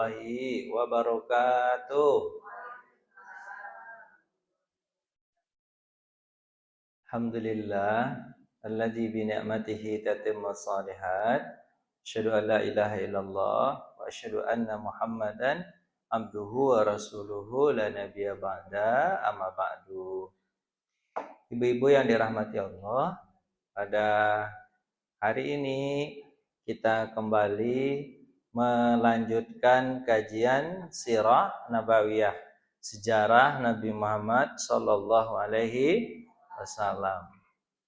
warahmatullahi wabarakatuh. Alhamdulillah alladzi bi ni'matihi tatimmus shalihat. Asyhadu an la ilaha illallah wa asyhadu anna Muhammadan abduhu wa rasuluhu la nabiyya ba'da, amma ba'du. Ibu-ibu yang dirahmati Allah, pada hari ini kita kembali melanjutkan kajian sirah nabawiyah, sejarah Nabi Muhammad sallallahu alaihi wasallam.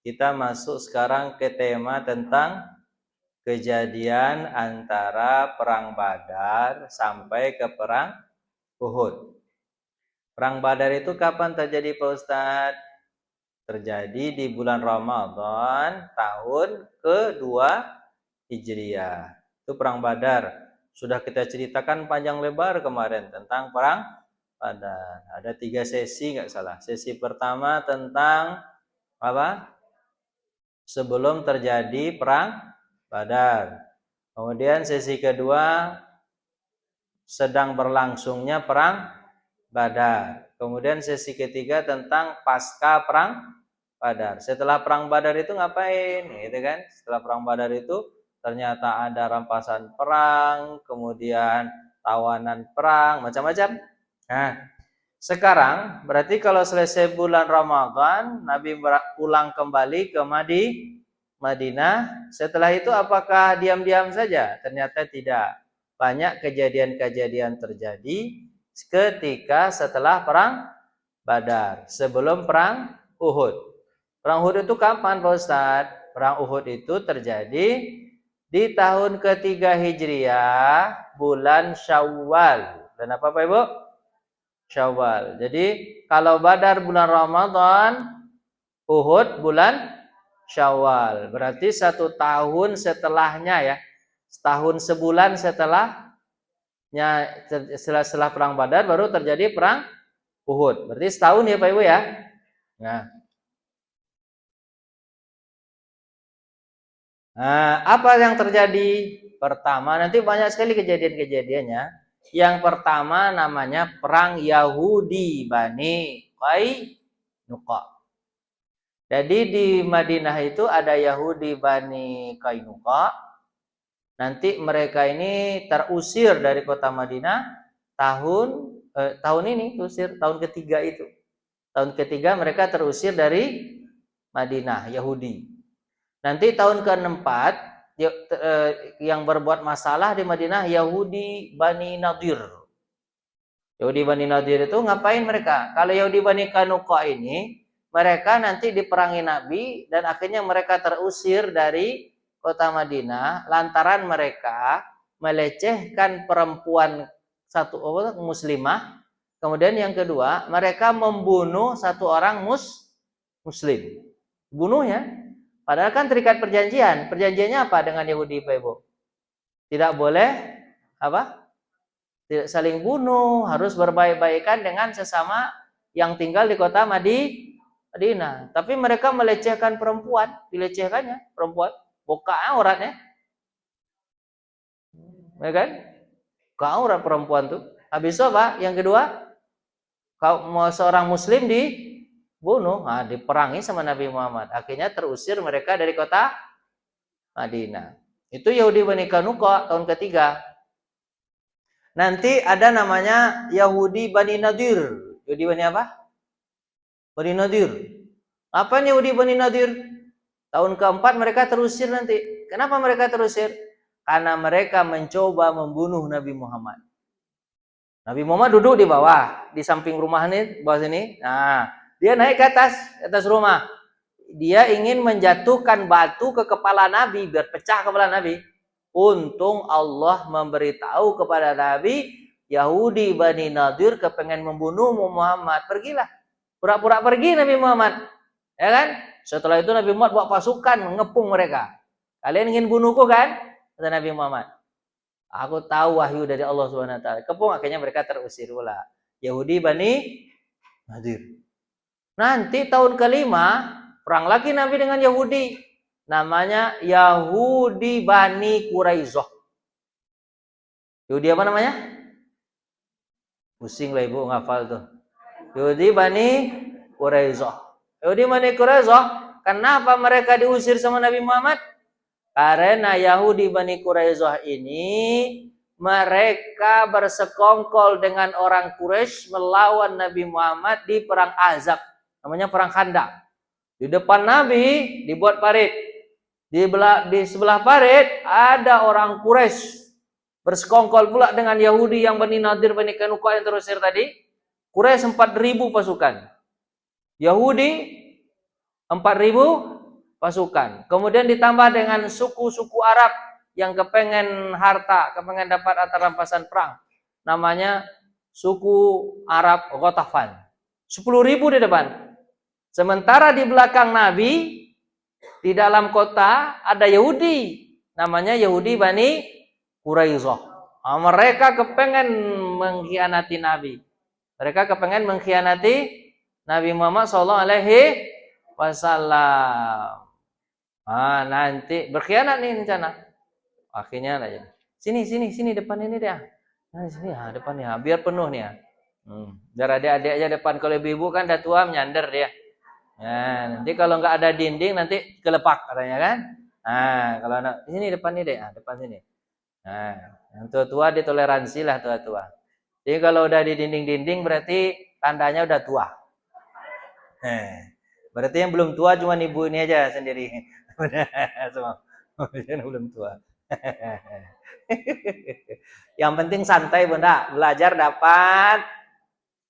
Kita masuk sekarang ke tema tentang kejadian antara perang Badar sampai ke perang Uhud. Perang Badar itu kapan terjadi Pak Ustadz? Terjadi di bulan Ramadan tahun kedua Hijriah. Itu perang Badar. Sudah kita ceritakan panjang lebar kemarin tentang perang Badar. Ada 3 sesi nggak salah. Sesi pertama tentang apa? Sebelum terjadi perang Badar. Kemudian sesi kedua sedang berlangsungnya perang Badar. Kemudian sesi ketiga tentang pasca perang Badar. Setelah perang Badar itu ngapain? Gitu kan? Setelah perang Badar itu ternyata ada rampasan perang, kemudian tawanan perang, macam-macam. Nah, sekarang berarti kalau selesai bulan Ramadan, Nabi pulang kembali ke Madinah. Setelah itu apakah diam-diam saja? Ternyata tidak. Banyak kejadian-kejadian terjadi ketika setelah perang Badar, sebelum perang Uhud. Perang Uhud itu kapan Pak Ustadz? Perang Uhud itu terjadi di tahun ketiga Hijriah, bulan Syawal. Dan apa Pak Ibu? Syawal. Jadi kalau Badar bulan Ramadan, Uhud bulan Syawal. Berarti 1 tahun setelahnya ya. Setahun sebulan setelah perang Badar baru terjadi perang Uhud. Berarti setahun ya Pak Ibu ya. Nah, apa yang terjadi? Pertama, nanti banyak sekali kejadian-kejadiannya. Yang pertama namanya perang Yahudi Bani Qainuqa. Jadi di Madinah itu ada Yahudi Bani Qainuqa. Nanti mereka ini terusir dari kota Madinah tahun ini, terusir tahun ketiga itu. Tahun ketiga mereka terusir dari Madinah, Yahudi. Nanti tahun ke-4 yang berbuat masalah di Madinah Yahudi Bani Nadir. Yahudi Bani Nadir itu ngapain mereka? Kalau Yahudi Bani Qainuqa ini, mereka nanti diperangi Nabi dan akhirnya mereka terusir dari kota Madinah lantaran mereka melecehkan perempuan satu muslimah. Kemudian yang kedua, mereka membunuh satu orang muslim. Bunuhnya. Padahal kan terikat perjanjian. Perjanjiannya apa dengan Yahudi Pak Ibu? Tidak boleh apa? Tidak saling bunuh, harus berbaik-baikan dengan sesama yang tinggal di kota Madinah. Tapi mereka melecehkan perempuan, dilecehkannya perempuan, buka auratnya. Ya kan? Buka aurat perempuan tuh. Habis itu apa? Yang kedua, kalau seorang muslim dibunuh, diperangi sama Nabi Muhammad. Akhirnya terusir mereka dari kota Madinah. Itu Yahudi Bani Qainuqa tahun ketiga. Nanti ada namanya Yahudi Bani Nadir. Yahudi Bani apa? Bani Nadir. Apa nih Yahudi Bani Nadir? Tahun ke-4 mereka terusir nanti. Kenapa mereka terusir? Karena mereka mencoba membunuh Nabi Muhammad. Nabi Muhammad duduk di bawah, di samping rumah nih, bawah sini. Nah, dia naik ke atas rumah. Dia ingin menjatuhkan batu ke kepala Nabi biar pecah kepala Nabi. Untung Allah memberitahu kepada Nabi, Yahudi Bani Nadir kepengen membunuh Muhammad. Pergilah. Pura-pura pergi Nabi Muhammad. Ya kan? Setelah itu Nabi Muhammad bawa pasukan mengepung mereka. Kalian ingin bunuhku kan? Kata Nabi Muhammad. Aku tahu wahyu dari Allah Subhanahu wa taala. Kepung, akhirnya mereka terusir pula. Yahudi Bani Nadir. Nanti tahun ke-5 perang lagi Nabi dengan Yahudi. Namanya Yahudi Bani Quraisyah. Yahudi apa namanya? Pusing lah ibu ngafal tuh. Yahudi Bani Quraisyah. Yahudi Bani Quraisyah, kenapa mereka diusir sama Nabi Muhammad? Karena Yahudi Bani Quraisyah ini mereka bersekongkol dengan orang Quraisy melawan Nabi Muhammad di perang Ahzab, namanya perang Khandaq. Di depan Nabi dibuat parit. Di sebelah parit ada orang Quraisy bersekongkol pula dengan Yahudi yang Bani Nadir, Bani Kainuqa yang terusir tadi. Quraisy 4.000 pasukan. Yahudi 4.000 pasukan. Kemudian ditambah dengan suku-suku Arab yang kepengen harta, kepengen dapat harta rampasan perang. Namanya suku Arab Ghatafan. 10.000 di depan. Sementara di belakang Nabi, di dalam kota ada Yahudi. Namanya Yahudi Bani Quraisyah. Mereka kepengen mengkhianati Nabi. Mereka kepengen mengkhianati Nabi Muhammad SAW. Nanti berkhianat nih rencana. Akhirnya aja. Sini depan ini dia. Nah, sini ya depan ya, biar penuh nih ya. Biar adik-adik aja depan, kalau ibu-ibu kan udah tua menyander dia. Nah, nanti kalau nggak ada dinding nanti kelepak katanya kan. Nah, kalau anak sini depan ini deh, depan sini. Nah, yang tua-tua ditoleransi lah tua-tua. Jadi kalau udah di dinding-dinding berarti tandanya udah tua. Berarti yang belum tua cuma ibu ini aja sendiri. Belum tua. Yang penting santai bunda, belajar dapat.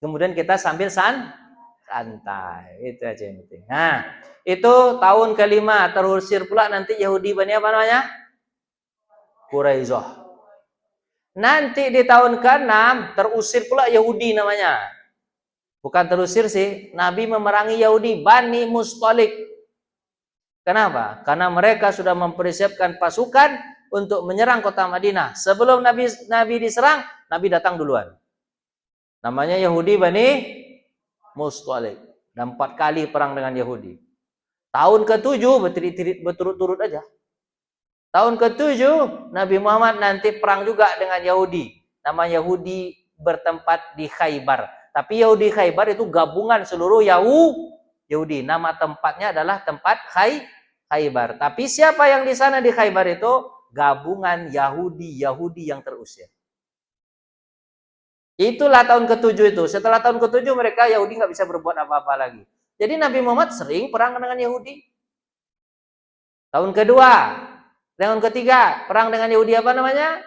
Kemudian kita sambil santai, itu aja yang penting. Nah, itu tahun kelima terusir pula nanti Yahudi Bani apa namanya? Quraisyah. Nanti di tahun ke-6 terusir pula Yahudi namanya. Bukan terusir sih, Nabi memerangi Yahudi Bani Mustalik. Kenapa? Karena mereka sudah mempersiapkan pasukan untuk menyerang kota Madinah. Sebelum Nabi diserang, Nabi datang duluan. Namanya Yahudi Bani Mustalik. Dan 4 kali perang dengan Yahudi. Tahun ke-7 berturut-turut aja. Tahun ke-7 Nabi Muhammad nanti perang juga dengan Yahudi. Nama Yahudi bertempat di Khaybar. Tapi Yahudi Khaybar itu gabungan seluruh Yahudi. Nama tempatnya adalah tempat Khaybar. Tapi siapa yang di sana di Khaybar itu? Gabungan Yahudi yang terusir. Itulah tahun ke-7 itu. Setelah tahun ke-7 mereka Yahudi nggak bisa berbuat apa-apa lagi. Jadi Nabi Muhammad sering perang dengan Yahudi. Tahun kedua, tahun ketiga, perang dengan Yahudi apa namanya?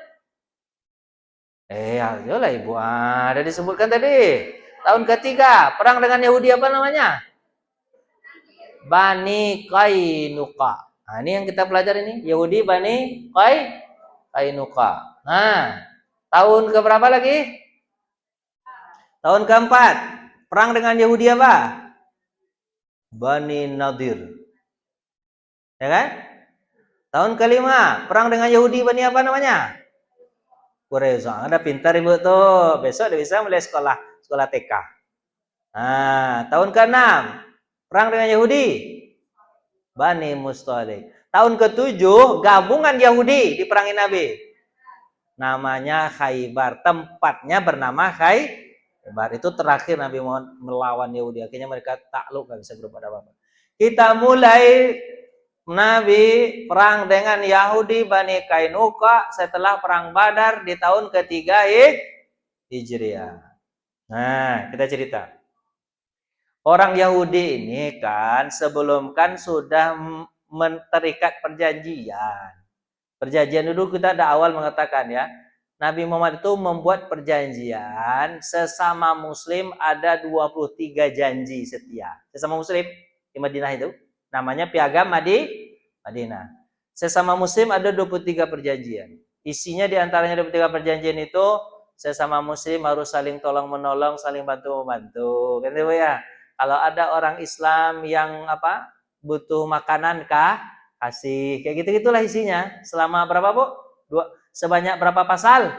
Ayolah ibu, ada disebutkan tadi. Tahun ketiga, perang dengan Yahudi apa namanya? Bani Kainuqa. Nah, ini yang kita pelajari ini, Yahudi Bani Kainuqa. Nah, tahun keberapa lagi? Tahun keempat, perang dengan Yahudi apa? Bani Nadir. Ya kan? Tahun kelima, perang dengan Yahudi Bani apa namanya? Quraisyah. Ada pintar ibu tuh. Besok dia bisa mulai sekolah TK. Nah, tahun ke-6, perang dengan Yahudi Bani Mustalik. Tahun ke-7, gabungan Yahudi diperangi Nabi. Namanya Khaybar. Tempatnya bernama Khaybar. Itu terakhir Nabi Muhammad melawan Yahudi. Akhirnya mereka takluk, gak bisa berbuat apa-apa. Kita mulai Nabi perang dengan Yahudi Bani Kainuqa setelah perang Badar di tahun ketiga Hijriah. Nah, kita cerita. Orang Yahudi ini kan sebelum kan sudah terikat perjanjian. Perjanjian dulu kita ada awal mengatakan ya, Nabi Muhammad itu membuat perjanjian sesama muslim ada 23 janji setia. Sesama muslim di Madinah itu namanya Piagam Madinah. Sesama muslim ada 23 perjanjian. Isinya diantaranya 23 perjanjian itu sesama muslim harus saling tolong menolong, saling bantu membantu. Kan itu ya. Kalau ada orang Islam yang butuh makanan kasih. Kayak gitu-gitulah isinya. Selama berapa, Bu? Sebanyak berapa pasal?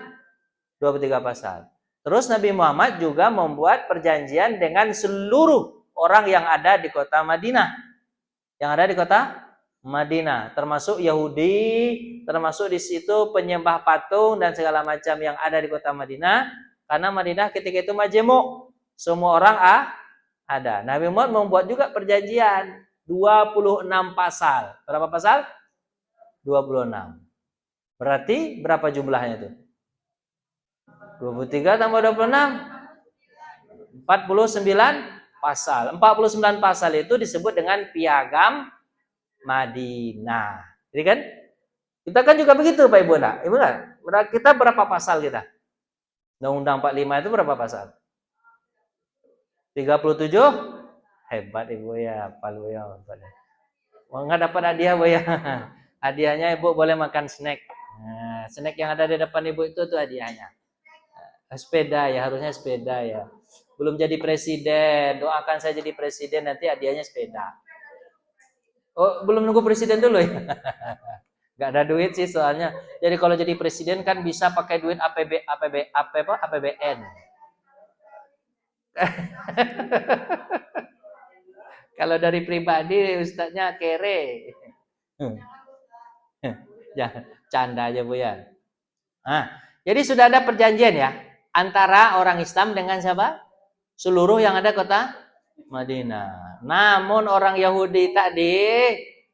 23 pasal. Terus Nabi Muhammad juga membuat perjanjian dengan seluruh orang yang ada di kota Madinah. Yang ada di kota Madinah, termasuk Yahudi, termasuk di situ penyembah patung dan segala macam yang ada di kota Madinah. Karena Madinah ketika itu majemuk. Semua orang ada. Nabi Muhammad membuat juga perjanjian 26 pasal. Berapa pasal? 26. Berarti berapa jumlahnya itu? 23 tambah 26 49 pasal. 49 pasal itu disebut dengan Piagam Madinah. Jadi kan? Kita kan juga begitu Pak Ibu. Nah, Ibu kan? Kita berapa pasal kita? Undang-Undang 45 itu berapa pasal? 37? Hebat Ibu ya, Palu ya. Enggak dapat hadiah Bu ya. Hadiahnya Ibu boleh makan snack. Nah, snack yang ada di depan Ibu itu tuh hadiahnya. Sepeda ya, harusnya sepeda ya. Belum jadi presiden, doakan saya jadi presiden, nanti hadiahnya sepeda. Oh, belum nunggu presiden dulu ya. Gak ada duit sih soalnya. Jadi kalau jadi presiden kan bisa pakai duit APBN. Kalau dari pribadi ustadznya kere. Ya, canda aja Bu ya. Nah, jadi sudah ada perjanjian ya antara orang Islam dengan siapa? Seluruh yang ada kota Madinah. Namun orang Yahudi tadi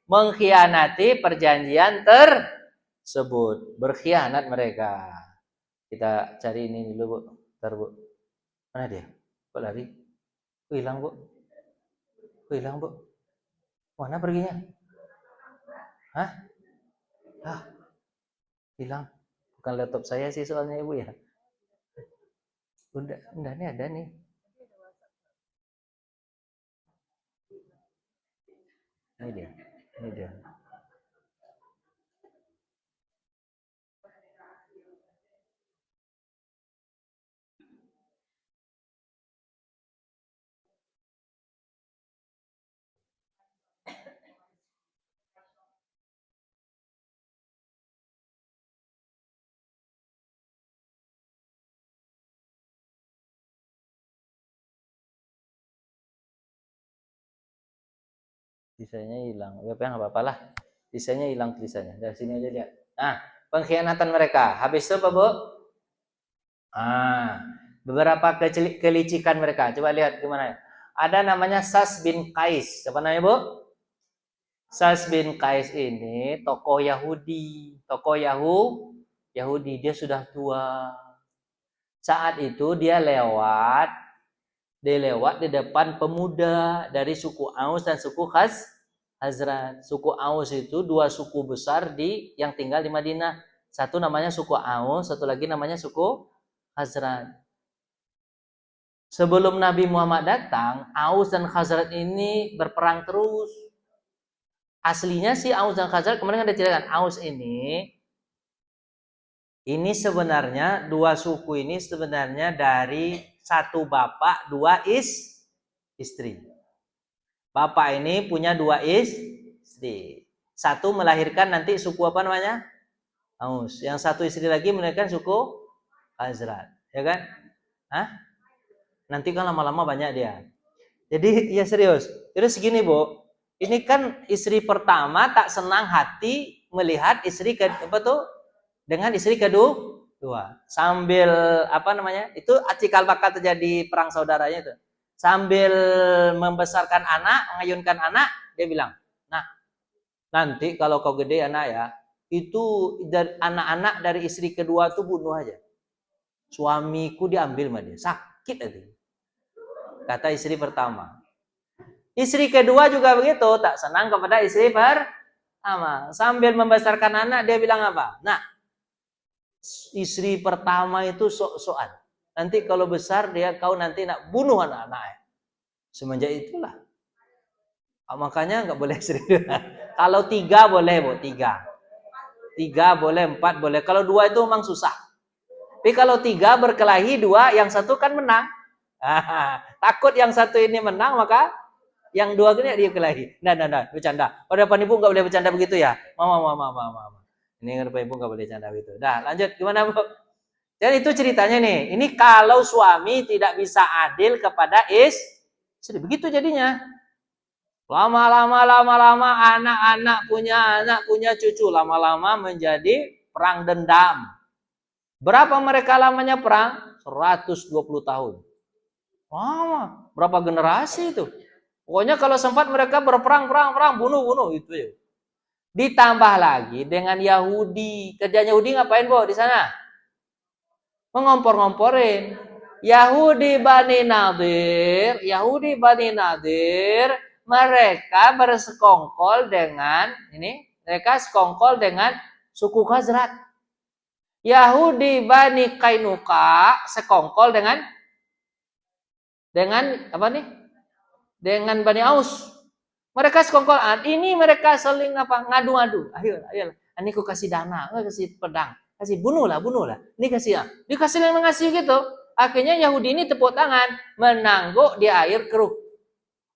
mengkhianati perjanjian tersebut. Berkhianat mereka. Kita cari ini dulu Bu. Bentar Bu. Mana dia? Kok lari? Kok hilang Bu? Kok hilang Bu? Mana perginya? Hah? Ah, hilang. Bukan laptop saya sih soalnya Ibu ya. Udah nih ada nih. Ini dia. Desainnya hilang. Ya nggak apa-apa lah. Desainnya hilang tulisannya. Dari sini aja lihat. Nah, pengkhianatan mereka. Habis itu apa Bu? Beberapa kelicikan mereka. Coba lihat gimana. Ada namanya Sas bin Qais. Siapa namanya Bu? Sas bin Qais ini tokoh Yahudi. Tokoh Yahudi. Dia sudah tua. Saat itu dia lewat di depan pemuda dari suku Aus dan suku Khazraj. Suku Aus itu dua suku besar yang tinggal di Madinah. Satu namanya suku Aus, satu lagi namanya suku Khazraj. Sebelum Nabi Muhammad datang, Aus dan Khazraj ini berperang terus. Aslinya sih Aus dan Khazraj, kemarin ada ceritakan, Aus ini sebenarnya dua suku ini sebenarnya dari satu bapak, dua istri. Bapak ini punya dua istri. Satu melahirkan nanti suku apa namanya? Aus. Yang satu istri lagi melahirkan suku Khazraj. Ya kan? Hah? Nanti kan lama-lama banyak dia. Jadi ya serius. Terus segini Bu. Ini kan istri pertama tak senang hati melihat istri dengan istri kedua. Sambil apa namanya? Itu cikal bakal terjadi perang saudaranya itu. Sambil membesarkan anak, mengayunkan anak, dia bilang, nah nanti kalau kau gede anak ya, itu anak-anak dari istri kedua tuh bunuh aja. Suamiku diambil sama dia, sakit aja. Kata istri pertama. Istri kedua juga begitu, tak senang kepada istri pertama. Sambil membesarkan anak, dia bilang apa? Nah, istri pertama itu sok-sokan. Nanti kalau besar kau nanti nak bunuh anak-anaknya. Semenjak itulah. Makanya nggak boleh istri. Kalau 3 boleh Bu, 3. 3 boleh, 4 boleh. Kalau 2 itu memang susah. Tapi kalau 3 berkelahi 2, yang satu kan menang. Takut yang satu ini menang, maka yang 2 ini dia kelahi. Nah, bercanda. Pada depan Ibu nggak boleh bercanda begitu ya. Mama. Ini Bapak Ibu nggak boleh bercanda begitu. Nah, lanjut gimana Bu? Jadi itu ceritanya nih. Ini kalau suami tidak bisa adil kepada istri, begitu jadinya. Lama-lama anak-anak punya cucu. Lama-lama menjadi perang dendam. Berapa mereka lamanya perang? 120 tahun. Wah, berapa generasi itu? Pokoknya kalau sempat mereka berperang, bunuh itu ya. Ditambah lagi dengan Yahudi. Kerja Yahudi ngapain, Bo, di sana? Mengompor-ngomporin. Yahudi Bani Nadir, mereka bersekongkol dengan suku Khazraj. Yahudi Bani Kainuka sekongkol dengan apa nih? Dengan Bani Aus. Mereka sekongkol. Ini mereka saling ngadu-ngadu. Ayo. Ini aku kasih dana, kasih pedang, kasih bunuhlah. Ini kasih yang mengasih gitu. Akhirnya Yahudi ini tepuk tangan, menangguk di air keruh.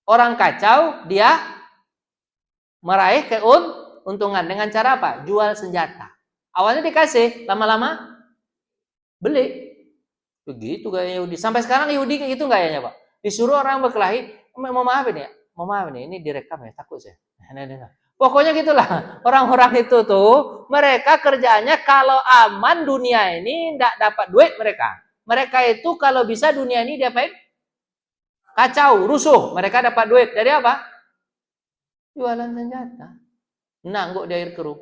Orang kacau, dia meraih keuntungan dengan cara apa? Jual senjata. Awalnya dikasih, lama-lama beli. Begitu gaya Yahudi. Sampai sekarang Yahudi kayak gitu gayanya, Pak. Disuruh orang berkelahi, mau maafin ya? Mau maafin, ini direkam ya, takut saya. Pokoknya gitulah. Orang-orang itu tuh, mereka kerjaannya kalau aman dunia ini tidak dapat duit mereka. Mereka itu kalau bisa dunia ini diapain? Kacau, rusuh. Mereka dapat duit. Dari apa? Jualan senjata. Nangguk di air keruh.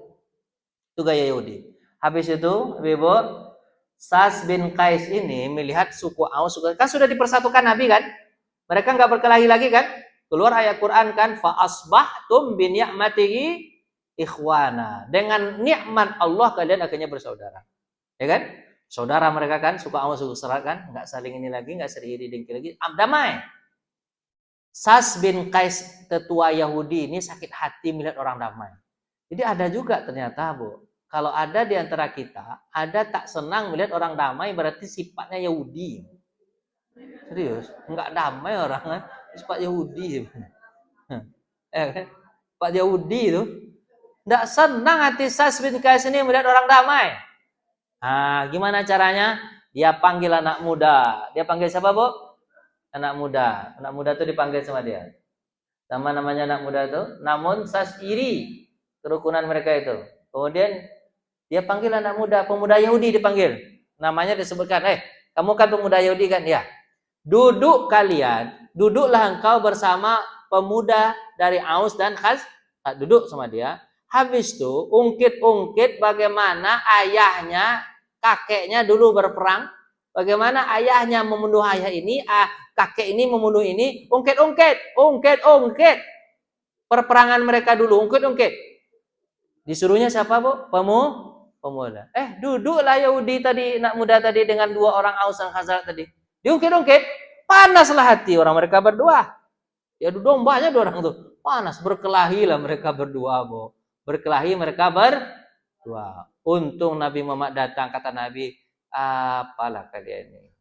Itu gaya Yahudi. Habis itu, Ibu, Sas bin Qais ini melihat suku Aus, kan sudah dipersatukan Nabi kan? Mereka nggak berkelahi lagi kan? Keluar ayat Quran kan, fa asbahtum bi ni'matihi ikhwana. Dengan nikmat Allah kalian akhirnya bersaudara. Ya kan? Saudara mereka kan, suku Aus, suku Khazraj kan, nggak saling ini lagi, nggak sering dengki lagi, damai. Sas bin Qais, tetua Yahudi ini sakit hati melihat orang damai. Jadi ada juga ternyata, Bu. Kalau ada di antara kita, ada tak senang melihat orang damai, berarti sifatnya Yahudi. Serius, enggak damai orang kan, sifat Yahudi. Sifat Yahudi itu, enggak senang hati Sas bin Qais ini melihat orang damai. Nah, gimana caranya? Dia panggil anak muda. Dia panggil siapa, Bu? Anak muda. Anak muda itu dipanggil sama dia. Sama namanya anak muda itu. Namun Sas iri kerukunan mereka itu. Kemudian dia panggil anak muda, pemuda Yahudi dipanggil. Namanya disebutkan, kamu kan pemuda Yahudi kan? Ya. Duduklah engkau bersama pemuda dari Aus dan Khazraj. Duduk sama dia. Habis itu ungkit-ungkit bagaimana ayahnya, kakeknya dulu berperang. Bagaimana ayahnya membunuh ayah ini, kakek ini membunuh ini. Ungkit. Perperangan mereka dulu, ungkit. Disuruhnya siapa, Bu? Pemuda. Duduklah Yahudi tadi, anak muda tadi dengan dua orang Aus dan Khazraj tadi. Diungkit-ungkit, panaslah hati orang mereka berdua. Ya dombanya dua orang tuh. Panas, berkelahilah mereka berdua, Bu. Berkelahi mereka berdua. Untung Nabi Muhammad datang, kata Nabi, apalah kalian ini.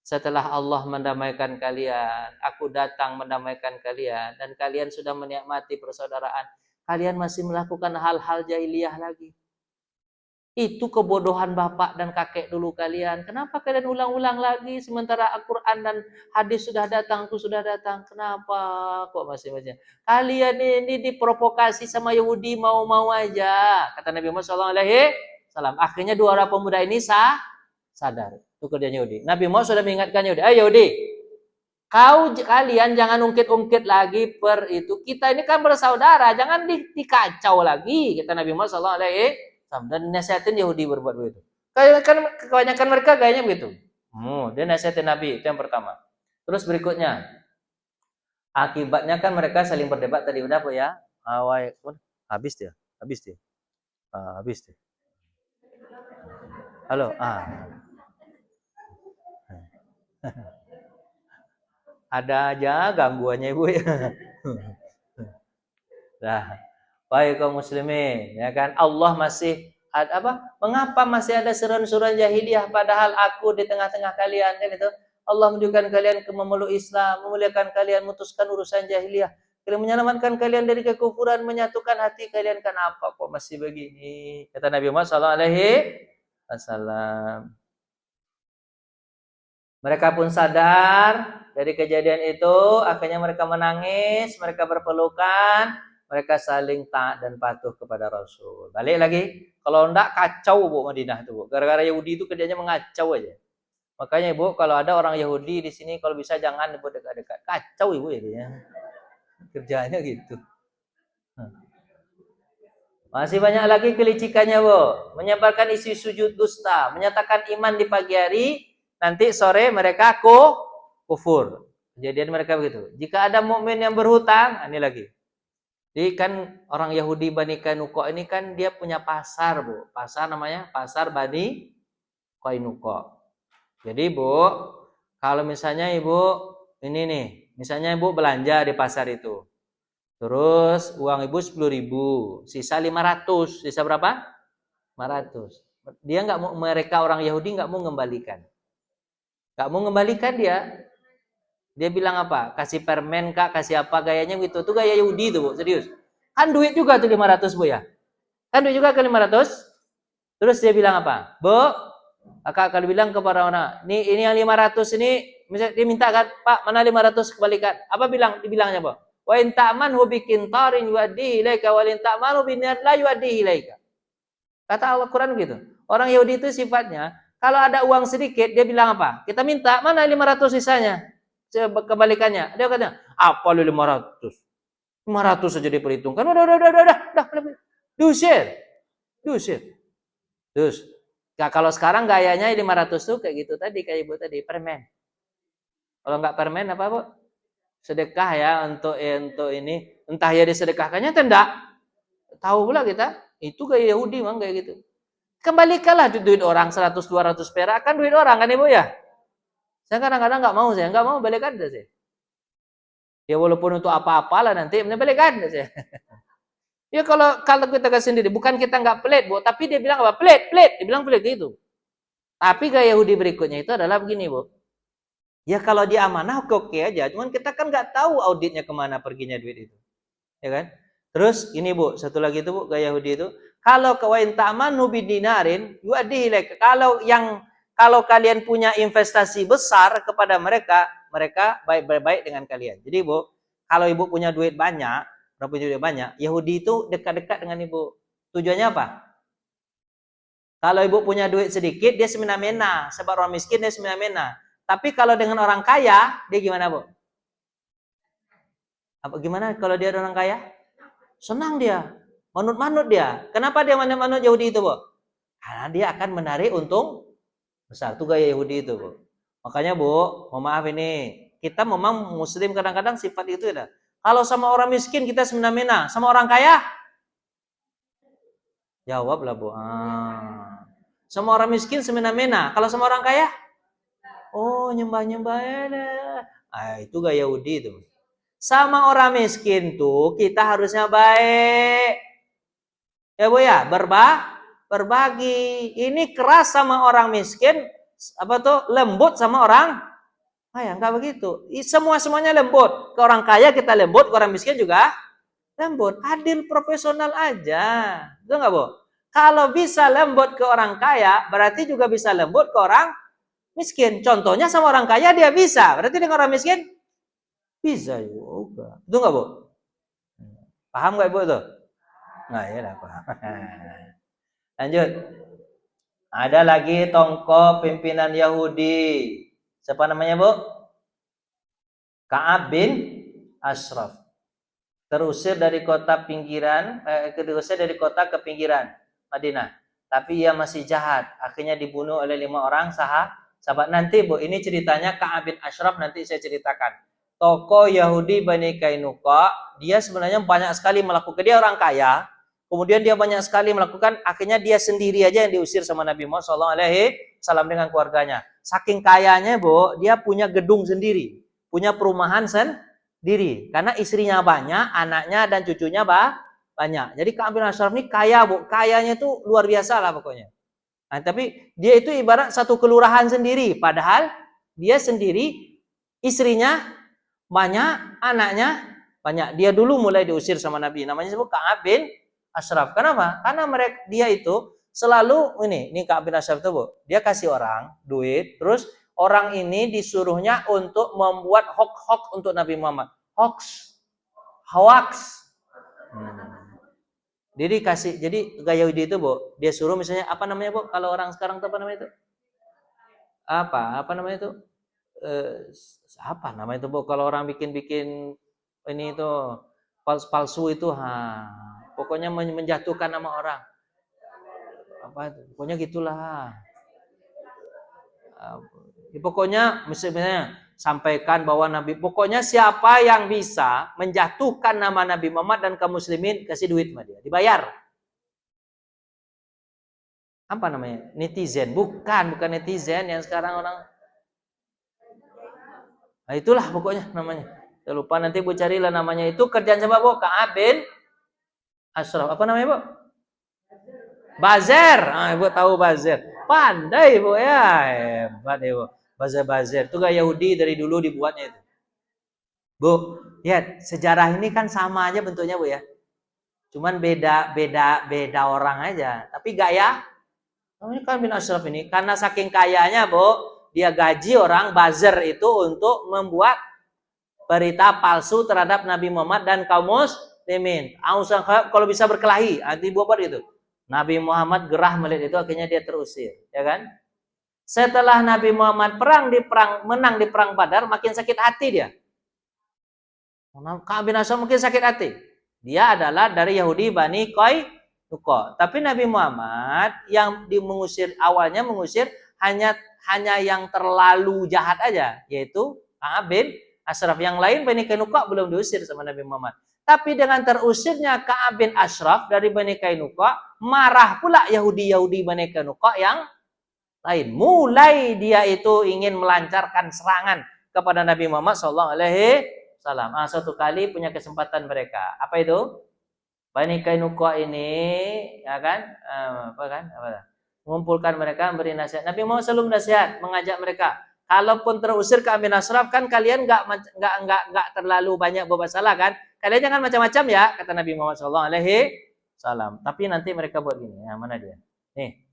Setelah Allah mendamaikan kalian, aku datang mendamaikan kalian, dan kalian sudah menikmati persaudaraan. Kalian masih melakukan hal-hal jahiliyah lagi. Itu kebodohan bapak dan kakek dulu kalian. Kenapa kalian ulang-ulang lagi sementara Al-Quran dan hadis sudah datang, Kenapa kok masih macam? Kalian ini diprovokasi sama Yahudi mau-mau aja. Kata Nabi Muhammad SAW. Akhirnya dua orang pemuda ini sadar. Itu kerjanya Yahudi. Nabi Muhammad sudah mengingatkan Yahudi. Yahudi, kalian jangan ungkit-ungkit lagi itu. Kita ini kan bersaudara, jangan dikacau lagi. Kata Nabi Muhammad SAW. Dan nasihatin Yahudi berbuat begitu. Kebanyakan mereka gayanya begitu. Dia nasihatin Nabi, itu yang pertama. Terus berikutnya, akibatnya kan mereka saling berdebat tadi. Udah apa ya? Habis dia. Halo. Ada aja gangguannya Ibu ya. Nah, baik kaum muslimin, ya kan? Allah masih mengapa masih ada seruan-seruan jahiliyah padahal aku di tengah-tengah kalian, kan itu? Allah menunjukkan kalian ke memeluk Islam, memuliakan kalian, memutuskan urusan jahiliyah, kalian menyelamatkan kalian dari kekufuran, menyatukan hati kalian. Kenapa kok masih begini? Kata Nabi Muhammad SAW. Mereka pun sadar dari kejadian itu, akhirnya mereka menangis, mereka berpelukan. Mereka saling taat dan patuh kepada Rasul. Balik lagi, kalau enggak kacau Bu Madinah itu, Bu. Gara-gara Yahudi itu kerjanya mengacau aja. Makanya Ibu, kalau ada orang Yahudi di sini, kalau bisa jangan Ibu dekat-dekat. Kacau Ibu ya dia. Kerjanya gitu. Masih banyak lagi kelicikannya, Bu. Menyebarkan isi sujud dusta, menyatakan iman di pagi hari, nanti sore mereka kufur. Kejadian mereka begitu. Jika ada mukmin yang berhutang, ini lagi. Jadi kan orang Yahudi Bani Kainuqa ini kan dia punya pasar, Bu. Pasar namanya Pasar Bani Kainuqa. Jadi, Bu, kalau misalnya Ibu ini nih, misalnya Ibu belanja di pasar itu. Terus uang Ibu 10.000, sisa 500. Sisa berapa? 500. Dia nggak mau, mereka orang Yahudi nggak mau mengembalikan. Nggak mau mengembalikan dia. Dia bilang apa? Kasih permen Kak, kasih apa, gayanya gitu. Itu gaya Yahudi itu, Bu, serius. Kan duit juga tuh 500, Bu ya. Kan duit juga ke 500. Terus dia bilang apa? Bu, Kakak kalau bilang kepada orang, ini yang 500 ini, misalnya dia minta kan, Pak, mana 500 kembalikan. Apa dibilangnya, Bu? Wa in ta'manhu biqintarin yuaddihi ilaika wa in ta'manhu biniyat la yuaddihi ilaika. Kata Al-Qur'an gitu. Orang Yahudi itu sifatnya kalau ada uang sedikit dia bilang apa? Kita minta, mana 500 sisanya? Kebalikannya. Dia katanya, apa lu 500? 500 saja diperhitungkan. Udah. Diusir. Terus, nah, kalau sekarang gayanya 500 tuh kayak gitu tadi, kayak Ibu tadi, permen. Kalau nggak permen apa, Bu? Sedekah ya untuk ini, entah ya disedekahkannya atau enggak. Tahu pula kita, itu gaya Yahudi memang kayak gitu. Kembalikanlah duit orang 100 200 perak, kan duit orang kan Ibu ya. Saya kadang-kadang nggak mau balikan aja saya. Ya walaupun untuk apa-apalah nanti balikan aja saya. Ya kalau kita kasih sendiri, bukan kita nggak pelit, Bu, tapi dia bilang apa? Pelit, dia bilang pelit gitu. Tapi gaya Yahudi berikutnya itu adalah begini, Bu. Ya kalau dia amanah oke aja, cuman kita kan nggak tahu auditnya kemana perginya duit itu. Ya kan? Terus ini, Bu, satu lagi itu, Bu, gaya Yahudi itu, kalau kawain ta'manu bidinarin yu'addihi ilaika. Kalau kalian punya investasi besar kepada mereka baik-baik dengan kalian. Jadi, Bu, kalau Ibu punya duit banyak, Yahudi itu dekat-dekat dengan Ibu. Tujuannya apa? Kalau Ibu punya duit sedikit, dia semena-mena. Sebab orang miskin dia semena-mena. Tapi kalau dengan orang kaya, dia gimana, Bu? Apa gimana kalau dia orang kaya? Senang dia. Manut-manut dia. Kenapa dia manut-manut Yahudi itu, Bu? Karena dia akan menarik untung besar. Itu gaya Yahudi itu, Bu. Makanya, Bu, mohon maaf ini. Kita memang muslim kadang-kadang sifat itu ya. Kalau sama orang miskin kita semena-mena. Sama orang kaya? Jawablah, Bu. Sama orang miskin semena-mena. Kalau sama orang kaya? Oh, nyembah-nyembah ya. Itu gaya Yahudi itu. Sama orang miskin tuh kita harusnya baik. Ya, Bu ya, berbagi. Ini keras sama orang miskin, lembut sama orang kaya. Enggak begitu. Semuanya lembut. Ke orang kaya kita lembut, ke orang miskin juga lembut. Adil, profesional aja. Betul enggak, Bu? Kalau bisa lembut ke orang kaya, berarti juga bisa lembut ke orang miskin. Contohnya sama orang kaya dia bisa, berarti dengan orang miskin bisa juga. Betul nggak, Bu? Paham nggak, Ibu tuh? Nah, ya lah, paham. Lanjut. Ada lagi tokoh pimpinan Yahudi. Siapa namanya, Bu? Ka'ab bin Ashraf. Terusir dari kota ke pinggiran Madinah. Tapi ia masih jahat. Akhirnya dibunuh oleh 5 orang sahabat. Nanti, Bu, ini ceritanya Ka'ab bin Ashraf nanti saya ceritakan. Tokoh Yahudi Bani Kainuqa, dia sebenarnya banyak sekali melakukan, dia orang kaya, kemudian dia banyak sekali melakukan, akhirnya dia sendiri aja yang diusir sama Nabi Muhammad SAW dengan keluarganya. Saking kayanya, Bu, dia punya gedung sendiri, punya perumahan sendiri, karena istrinya banyak, anaknya dan cucunya banyak. Jadi Ka'ab bin Ashraf ini kaya, Bu, kayanya itu luar biasa lah pokoknya. Nah, tapi dia itu ibarat satu kelurahan sendiri, padahal dia sendiri, istrinya banyak, anaknya banyak. Dia dulu mulai diusir sama Nabi. Namanya disebut Ka'ab bin Ashraf. Kenapa? Karena dia itu selalu ini Ka'ab bin Ashraf itu, Bu. Dia kasih orang duit, terus orang ini disuruhnya untuk membuat hoax untuk Nabi Muhammad. Hoax. Jadi gaya Yahudi itu, Bu, dia suruh misalnya apa namanya, Bu? Kalau orang sekarang apa namanya itu? apa namanya itu? Apa namanya itu, Bu? Kalau orang bikin-bikin ini itu palsu itu, pokoknya menjatuhkan nama orang. Apa itu? Pokoknya gitulah. Pokoknya misalnya sampaikan bahwa Nabi, pokoknya siapa yang bisa menjatuhkan nama Nabi Muhammad dan kaum muslimin, kasih duit sama dia, dibayar. Apa namanya? Netizen. Bukan netizen yang sekarang orang. Nah, itulah pokoknya namanya. Saya lupa, nanti Bu carilah namanya. Itu kerjaan siapa, Bu? Ka'ab bin Ashraf. Apa namanya, Bu? Bazer. Ibu tahu Bazer. Pandai, Bu, ya. Hebat, Ibu. Bazer. Itu gak Yahudi dari dulu dibuatnya itu. Bu, lihat sejarah ini kan sama aja bentuknya, Bu, ya. Cuman beda orang aja. Tapi gak ya? Namanya kan bin Ashraf ini karena saking kayanya, Bu, dia gaji orang buzzer itu untuk membuat berita palsu terhadap Nabi Muhammad dan kaum muslimin. Kalau bisa berkelahi, nanti buat itu. Nabi Muhammad gerah melihat itu, akhirnya dia terusir, ya kan? Setelah Nabi Muhammad menang di perang Badar, makin sakit hati dia. Ka'ab bin Ashraf mungkin sakit hati. Dia adalah dari Yahudi Bani Qainuqa. Tapi Nabi Muhammad yang awalnya mengusir hanya yang terlalu jahat aja, yaitu Ka'ab bin Ashraf. Yang lain Bani Qainuqa belum diusir sama Nabi Muhammad. Tapi dengan terusirnya Ka'ab bin Ashraf dari Bani Qainuqa, marah pula Yahudi Bani Qainuqa yang lain. Mulai dia itu ingin melancarkan serangan kepada Nabi Muhammad SAW. Suatu kali punya kesempatan mereka. Apa itu? Bani Qainuqa ini, ya kan? Mengumpulkan mereka, memberi nasihat. Nabi Muhammad selalu nasihat, mengajak mereka. Kalaupun terusir ke Amin Ashraf, kan kalian nggak terlalu banyak berbuat salah, kan? Kalian jangan macam-macam ya, kata Nabi Muhammad SAW. Tapi nanti mereka buat gini. Mana dia? Nih.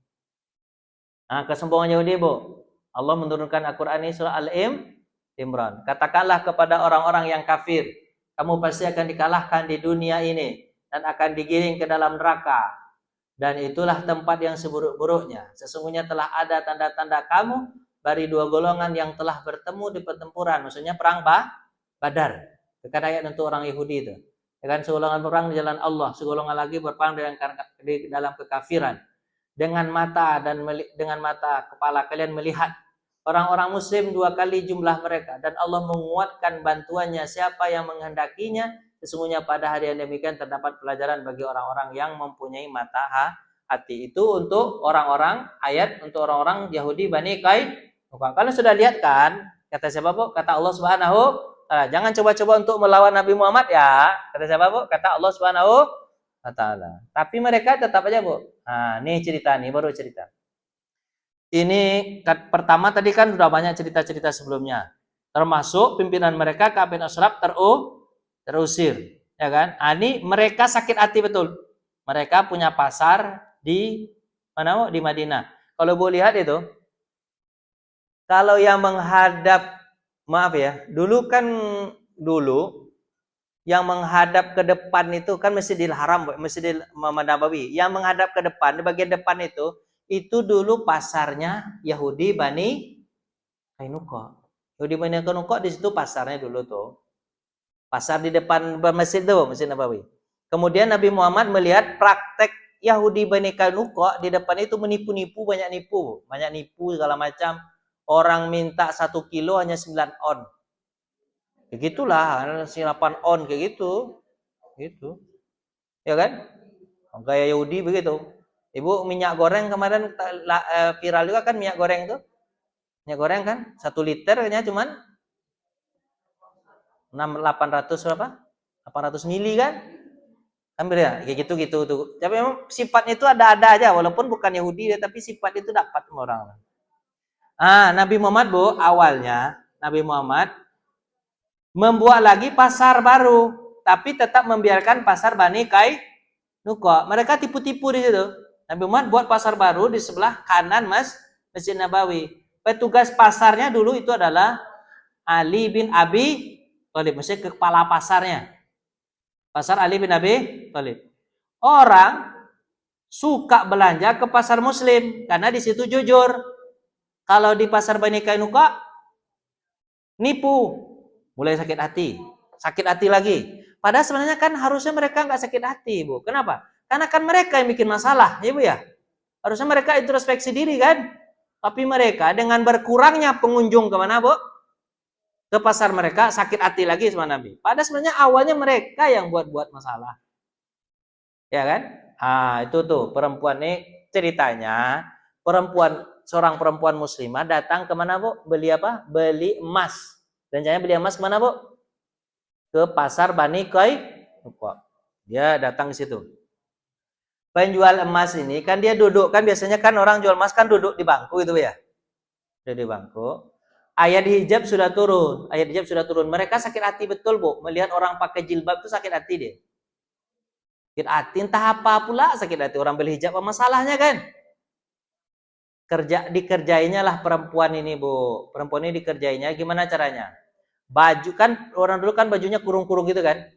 Kesombongan Yahudi, Bu. Allah menurunkan Al-Quran ini surah Al-Imran. Katakanlah kepada orang-orang yang kafir, kamu pasti akan dikalahkan di dunia ini dan akan digiring ke dalam neraka. Dan itulah tempat yang seburuk-buruknya. Sesungguhnya telah ada tanda-tanda kamu dari dua golongan yang telah bertemu di pertempuran. Maksudnya perang Badar. Dekat ayat untuk orang Yahudi itu. Dengan segolongan berperang di jalan Allah, segolongan lagi berperang di dalam kekafiran. Dengan mata kepala kalian melihat orang-orang muslim dua kali jumlah mereka, dan Allah menguatkan bantuannya siapa yang menghendakinya. Sesungguhnya pada hari yang demikian terdapat pelajaran bagi orang-orang yang mempunyai mata hati. Itu untuk orang-orang, ayat untuk orang-orang Yahudi Bani Qainuqa. Kalian sudah lihat kan? Kata siapa, Bu? Kata Allah Subhanahu wa Ta'ala. Jangan coba-coba untuk melawan Nabi Muhammad ya. Kata siapa, Bu? Kata Allah Subhanahu wa Ta'ala. Tapi mereka tetap aja, Bu. Nih cerita nih, baru cerita. Ini pertama tadi kan sudah banyak cerita-cerita sebelumnya. Termasuk pimpinan mereka Ka'ab bin Ashraf terusir, ya kan? Ini mereka sakit hati betul. Mereka punya pasar di mana? Di Madinah. Kalau boleh lihat itu, kalau yang menghadap, maaf ya, dulu yang menghadap ke depan itu kan Masjidil Haram, Masjidil Nabawi. Yang menghadap ke depan, di bagian depan itu dulu pasarnya Yahudi Bani Qainuqa. Yahudi Bani Qainuqa di situ pasarnya dulu tuh. Pasar di depan masjid tuh, Masjid Nabawi. Kemudian Nabi Muhammad melihat praktek Yahudi Bani Qainuqa di depan itu menipu-nipu, banyak nipu segala macam. Orang minta 1 kilo hanya 9 on. Begitulah, 8 on kayak gitu. Gitu. Ya kan? Gaya Yahudi begitu. Ibu, minyak goreng kemarin viral juga kan, minyak goreng itu. Minyak goreng kan 1 liternya cuman 800 berapa? 800 mili kan? Hampir ya, kayak gitu tuh. Tapi memang sifatnya itu ada aja, walaupun bukan Yahudi tapi sifat itu dapat sama orang. Nabi Muhammad, Bu, awalnya Nabi Muhammad membuat lagi pasar baru, tapi tetap membiarkan pasar Bani Qainuqa. Mereka tipu-tipu di situ. Nabi Muhammad buat pasar baru di sebelah kanan Masjid Nabawi. Petugas pasarnya dulu itu adalah Ali bin Abi Thalib, maksudnya kepala pasarnya. Pasar Ali bin Abi Thalib. Orang suka belanja ke pasar Muslim karena di situ jujur. Kalau di pasar Bani Kainuka nipu, mulai sakit hati lagi. Padahal sebenarnya kan harusnya mereka nggak sakit hati, Bu. Kenapa? Karena kan mereka yang bikin masalah, ya Bu ya. Harusnya mereka introspeksi diri kan. Tapi mereka dengan berkurangnya pengunjung kemana, Bu? Ke pasar mereka sakit hati lagi sama Nabi. Padahal sebenarnya awalnya mereka yang buat masalah. Ya kan? Itu tuh perempuan ini ceritanya seorang perempuan muslimah datang kemana, Bu? Beli apa? Beli emas. Rencananya beli emas kemana, Bu? Ke pasar Bani Kainuqa. Dia datang ke situ. Penjual emas ini kan dia duduk, kan biasanya kan orang jual emas kan duduk di bangku itu ya. Duduk di bangku. Ayat hijab sudah turun. Mereka sakit hati betul, Bu. Melihat orang pakai jilbab itu sakit hati dia. Sakit hati entah apa pula sakit hati orang beli hijab, apa masalahnya kan? Dikerjainya lah perempuan ini, Bu. Perempuan ini dikerjainya gimana caranya? Baju kan orang dulu kan bajunya kurung-kurung gitu kan.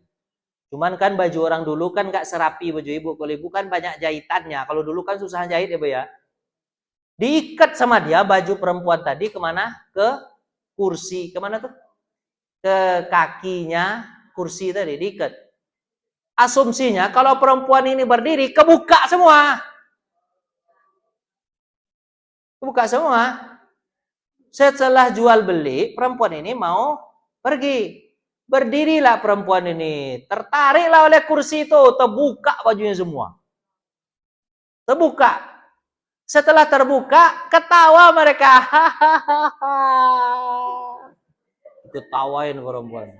Cuman kan baju orang dulu kan nggak serapi baju ibu. Kalau ibu kan banyak jahitannya. Kalau dulu kan susah jahit ya Bu ya. Diikat sama dia baju perempuan tadi kemana? Ke kursi. Kemana tuh? Ke kakinya kursi tadi diikat. Asumsinya kalau perempuan ini berdiri kebuka semua. Kebuka semua. Setelah jual beli, perempuan ini mau pergi. Berdirilah perempuan ini. Tertariklah oleh kursi itu. Terbuka bajunya semua. Terbuka. Setelah terbuka, ketawa mereka. Ketawain perempuan.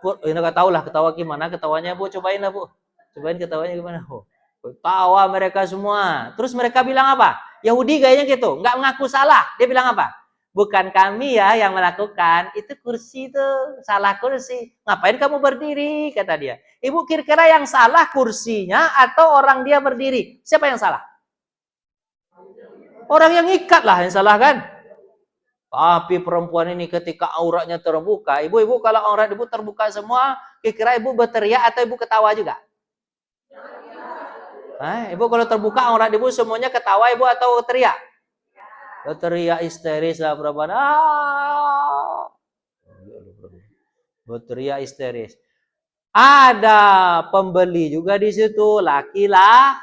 Bu, ini nggak tahu lah ketawa gimana. Ketawanya, Bu, cobain lah, Bu. Cobain ketawanya gimana, Bu. Ketawa mereka semua. Terus mereka bilang apa? Yahudi kayaknya gitu. Nggak mengaku salah. Dia bilang apa? Bukan kami ya yang melakukan, itu kursi itu salah kursi. Ngapain kamu berdiri? Kata dia. Ibu kira-kira yang salah kursinya atau orang dia berdiri? Siapa yang salah? Orang yang ikat lah yang salah kan? Tapi perempuan ini ketika auratnya terbuka, ibu-ibu kalau aurat ibu terbuka semua, kira-kira ibu berteriak atau ibu ketawa juga? Ibu kalau terbuka aurat ibu semuanya ketawa ibu atau teriak? Berteriak histeris lah perempuan. Berteriak histeris. Ada pembeli juga di situ, laki-laki.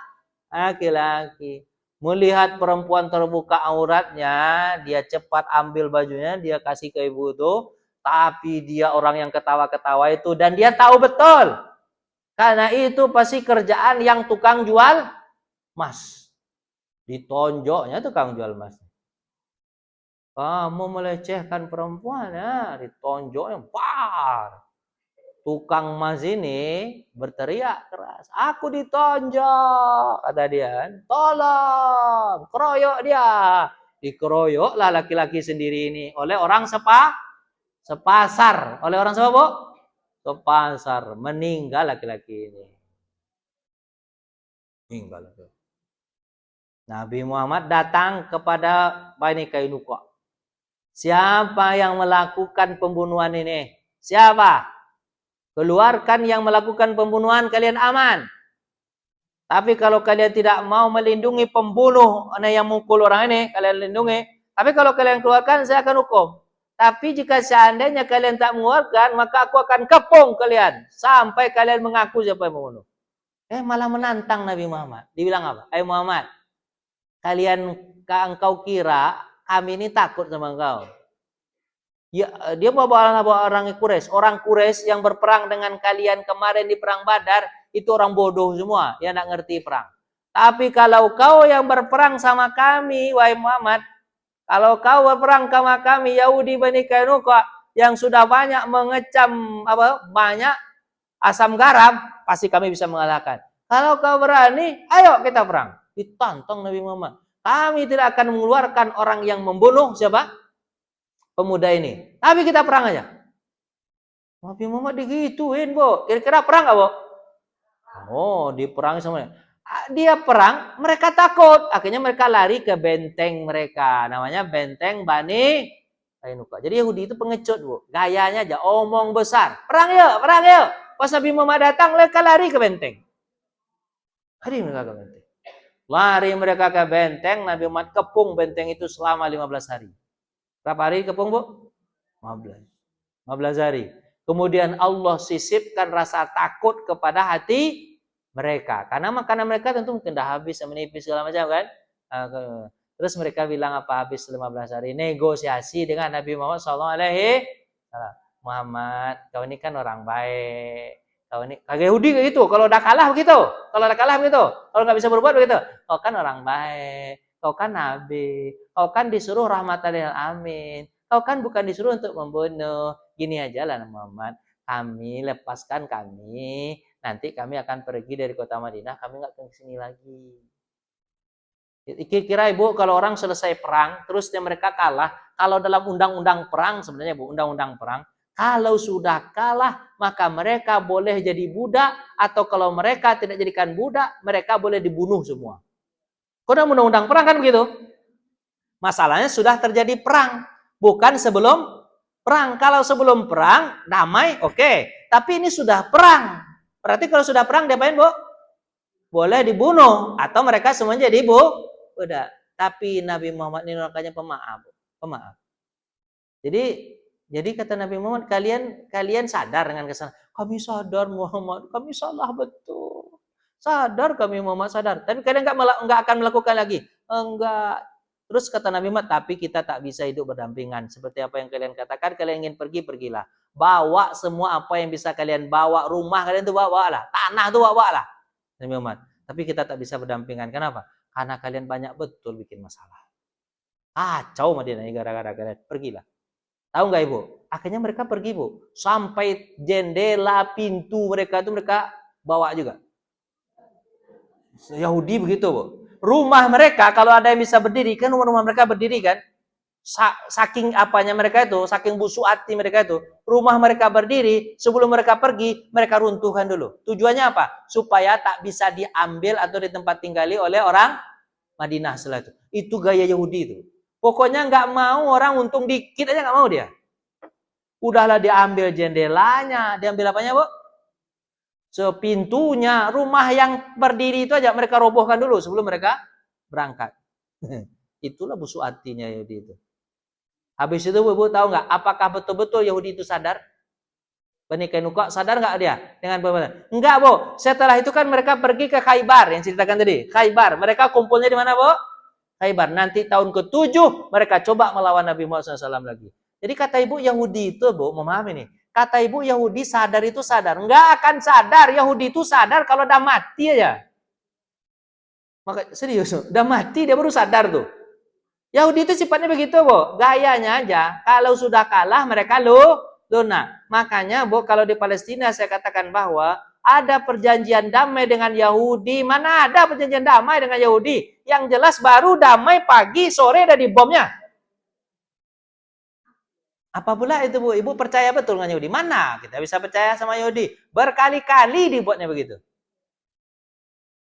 Melihat perempuan terbuka auratnya, dia cepat ambil bajunya, dia kasih ke ibu itu. Tapi dia orang yang ketawa-ketawa itu, dan dia tahu betul. Karena itu pasti kerjaan yang tukang jual emas. Ditonjoknya tukang jual emas. Kamu melecehkan perempuan ya, ditonjoknya bar. Tukang emas ini berteriak keras, aku ditonjok, kata dia, tolong, keroyok dia. Dikeroyoklah laki-laki sendiri ini oleh orang sepasar. Oleh orang siapa, Bu? Sepasar. Meninggal laki-laki ini. Meninggal. Nabi Muhammad datang kepada Bani Kainuqa. Siapa yang melakukan pembunuhan ini? Siapa? Keluarkan yang melakukan pembunuhan, kalian aman. Tapi kalau kalian tidak mau melindungi pembunuh yang mukul orang ini, kalian lindungi. Tapi kalau kalian keluarkan, saya akan hukum. Tapi jika seandainya kalian tak mengeluarkan, maka aku akan kepung kalian. Sampai kalian mengaku siapa yang membunuh. Malah menantang Nabi Muhammad. Dibilang apa? Muhammad, engkau kira kami ini takut sama engkau? Ya, dia bawa orang Quraisy. Orang Quraisy yang berperang dengan kalian kemarin di perang Badar, itu orang bodoh semua, yang tidak ngerti perang. Tapi kalau kau yang berperang sama kami, wahai Muhammad, kalau kau berperang sama kami, Yahudi Bani Kainuqa, yang sudah banyak mengecam banyak asam garam, pasti kami bisa mengalahkan. Kalau kau berani, ayo kita perang. Ditantang Nabi Muhammad. Kami tidak akan mengeluarkan orang yang membunuh siapa? Pemuda ini. Tapi kita perang aja. Nabi Muhammad digituin, Bu. Kira-kira perang nggak, Bu? Oh, diperangi semuanya. Dia perang, mereka takut. Akhirnya mereka lari ke benteng mereka. Namanya benteng Bani Kainuqa. Jadi Yahudi itu pengecut, Bu. Gayanya aja, omong besar. Perang yuk, perang yuk. Pas Nabi Muhammad datang, mereka lari ke benteng. Lari mereka ke benteng. Lari mereka ke benteng, Nabi Muhammad kepung benteng itu selama 15 hari. Berapa hari kepung, Bu? 15. 15 hari. Kemudian Allah sisipkan rasa takut kepada hati mereka. Karena makanan mereka tentu mungkin dah habis, menipis segala macam kan. Terus mereka bilang apa habis 15 hari? Negosiasi dengan Nabi Muhammad SAW. Muhammad, kau ini kan orang baik. Kau ini kagak Yahudi kayak gitu. Kalau udah kalah begitu. Kalau udah kalah begitu. Kalau nggak bisa berbuat begitu. Kau kan orang baik. Kau kan nabi. Kau kan disuruh rahmatan lil alamin. Kau kan bukan disuruh untuk membunuh. Gini aja lah Muhammad. Kami lepaskan kami. Nanti kami akan pergi dari kota Madinah. Kami nggak ke sini lagi. Kira-kira Ibu kalau orang selesai perang, terus mereka kalah. Kalau dalam undang-undang perang sebenarnya Bu, undang-undang perang. Kalau sudah kalah, maka mereka boleh jadi budak. Atau kalau mereka tidak jadikan budak, mereka boleh dibunuh semua. Karena undang-undang perang kan begitu. Masalahnya sudah terjadi perang. Bukan sebelum perang. Kalau sebelum perang, damai, oke. Tapi ini sudah perang. Berarti kalau sudah perang, diapain Bu? Boleh dibunuh. Atau mereka semuanya jadi budak. Tapi Nabi Muhammad ini makanya pemaaf. Jadi kata Nabi Muhammad, kalian sadar dengan kesalahan. Kami sadar Muhammad, kami salah betul. Sadar kami Muhammad, sadar. Tapi kalian enggak akan melakukan lagi. Enggak. Terus kata Nabi Muhammad, tapi kita tak bisa hidup berdampingan. Seperti apa yang kalian katakan, kalian ingin pergi, pergilah. Bawa semua apa yang bisa kalian bawa. Rumah kalian itu bawa lah. Tanah itu bawa lah. Nabi Muhammad. Tapi kita tak bisa berdampingan. Kenapa? Karena kalian banyak betul bikin masalah. Kacau Madinah ini gara-gara kalian. Pergilah. Tahu nggak Ibu? Akhirnya mereka pergi Bu. Sampai jendela, pintu mereka itu mereka bawa juga. Yahudi begitu Bu. Rumah mereka kalau ada yang bisa berdiri, kan rumah mereka berdiri kan. Saking apanya mereka itu, saking busuk hati mereka itu, rumah mereka berdiri, sebelum mereka pergi, mereka runtuhkan dulu. Tujuannya apa? Supaya tak bisa diambil atau di tempat tinggali oleh orang Madinah setelah itu. Itu gaya Yahudi itu. Pokoknya nggak mau orang untung dikit aja nggak mau dia. Udahlah diambil jendelanya, diambil apanya Bu? Sepintunya, rumah yang berdiri itu aja mereka robohkan dulu sebelum mereka berangkat. Itulah busuk hatinya Yahudi itu. Habis itu Ibu tahu nggak? Apakah betul-betul Yahudi itu sadar? Bani Kainuqa sadar nggak dia dengan benar? Enggak Bu. Setelah itu kan mereka pergi ke Khaybar yang ceritakan tadi. Khaybar. Mereka kumpulnya di mana Bu? Khaybar. Nanti tahun ke-7 mereka coba melawan Nabi Muhammad SAW lagi. Jadi kata Ibu Yahudi itu Bu, memahami nih. Kata Ibu Yahudi sadar itu sadar. Enggak akan sadar. Yahudi itu sadar kalau udah mati aja. Maka serius, udah mati dia baru sadar tuh. Yahudi itu sifatnya begitu, Bu. Gayanya aja. Kalau sudah kalah mereka lunak. Makanya, Bu, kalau di Palestina saya katakan bahwa ada perjanjian damai dengan Yahudi. Mana ada perjanjian damai dengan Yahudi? Yang jelas baru damai pagi, sore udah dibomnya. Apa pula itu Bu? Ibu percaya betul dengan Yahudi? Mana kita bisa percaya sama Yahudi? Berkali-kali dibuatnya begitu.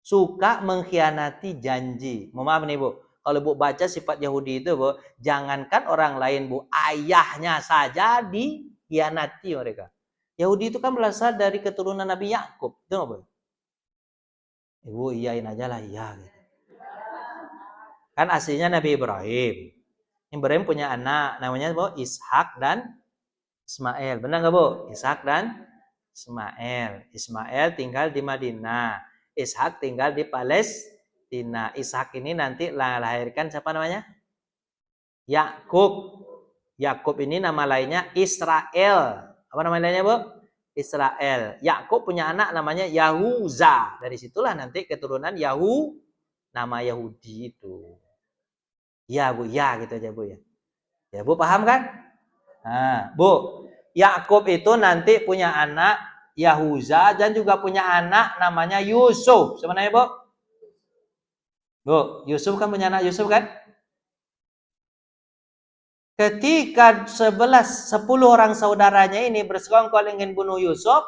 Suka mengkhianati janji. Mohon maaf nih Bu. Kalau Bu baca sifat Yahudi itu Bu, jangankan orang lain Bu, ayahnya saja dikhianati mereka. Yahudi itu kan berasal dari keturunan Nabi Yakub. Itu nggak Bu? Ibu iyain aja lah, iya. Kan aslinya Nabi Ibrahim. Ibrahim punya anak, namanya Bu, Ishak dan Ismail. Benar nggak Bu? Ishak dan Ismail. Ismail tinggal di Madinah. Ishak tinggal di Palestina. Ishak ini nanti lahirkan siapa namanya? Yakub. Yakub ini nama lainnya Israel. Apa nama lainnya Bu? Israel. Yakub punya anak namanya Yahuza. Dari situlah nanti keturunan nama Yahudi itu. Ya Bu, ya gitu aja Bu ya. Ya Bu paham kan? Nah, Bu, Yakub itu nanti punya anak Yahuza dan juga punya anak namanya Yusuf. Sebenarnya Bu? Bu, Yusuf kan punya anak Yusuf kan? Ketika 10 orang saudaranya ini bersekongkol ingin bunuh Yusuf,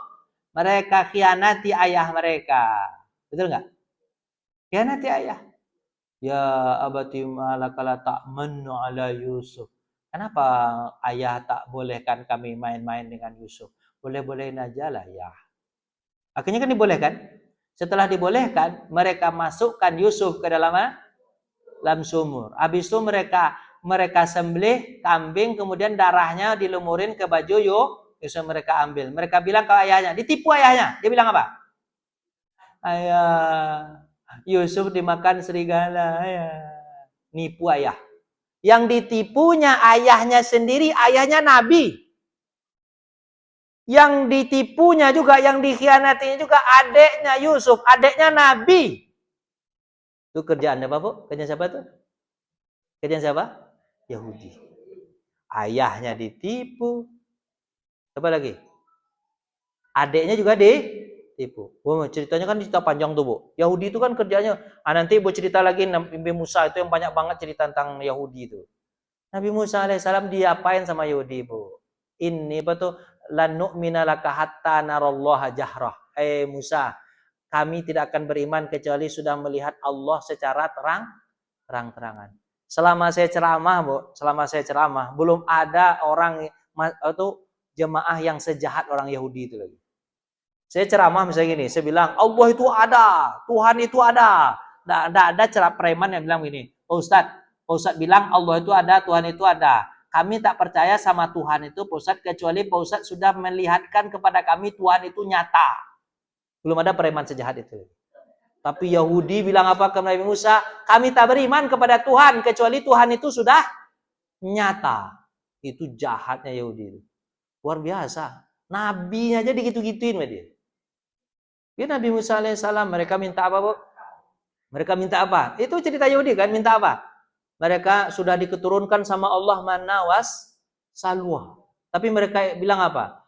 mereka khianati ayah mereka. Betul nggak? Khianati ayah. Ya abati malakala ta'mannu ala Yusuf. Kenapa ayah tak bolehkan kami main-main dengan Yusuf? Boleh-bolehin aja lah ya. Akhirnya kan dibolehkan. Setelah dibolehkan, mereka masukkan Yusuf ke dalam sumur. Habis itu mereka mereka sembelih kambing, kemudian darahnya dilumurin ke baju Yusuf, mereka ambil. Mereka bilang ke ayahnya, ditipu ayahnya. Dia bilang apa? Ayah, Yusuf dimakan serigala. Ayah. Nipu ayah. Yang ditipunya ayahnya sendiri, ayahnya Nabi. Yang ditipunya juga, yang dikhianatinya juga adeknya Yusuf, adeknya Nabi. Itu kerjaan apa, Bu? Kerjaan siapa tuh? Kerjaan siapa? Yahudi. Ayahnya ditipu. Apa lagi? Adeknya juga ditipu. Oh, ceritanya kan cerita panjang tuh, Bu. Yahudi itu kan kerjanya. Nanti Bu cerita lagi Nabi Musa itu yang banyak banget cerita tentang Yahudi itu. Nabi Musa alaihissalam diapain sama Yahudi, Bu? Ini apa tuh? Lan nu'mina laka hatta narallaha jahrah. Musa, kami tidak akan beriman kecuali sudah melihat Allah secara terang-terangan. Selama saya ceramah, Bu, belum ada orang atau jemaah yang sejahat orang Yahudi itu lagi. Saya ceramah misalnya gini, saya bilang Allah itu ada, Tuhan itu ada. Tidak ada ceramah preman yang bilang gini, Ustadz bilang Allah itu ada, Tuhan itu ada. Kami tak percaya sama Tuhan itu, Pak Ustadz, kecuali Pak Ustadz sudah melihatkan kepada kami Tuhan itu nyata. Belum ada preman sejahat itu. Tapi Yahudi bilang apa ke Nabi Musa? Kami tak beriman kepada Tuhan, kecuali Tuhan itu sudah nyata. Itu jahatnya Yahudi. Luar biasa. Nabinya aja digitu-gituin sama dia. Ya, Nabi Musa alaihissalam, mereka minta apa, Bu? Mereka minta apa? Itu cerita Yahudi kan, minta apa? Mereka sudah diketurunkan sama Allah manna was salwa. Tapi mereka bilang apa?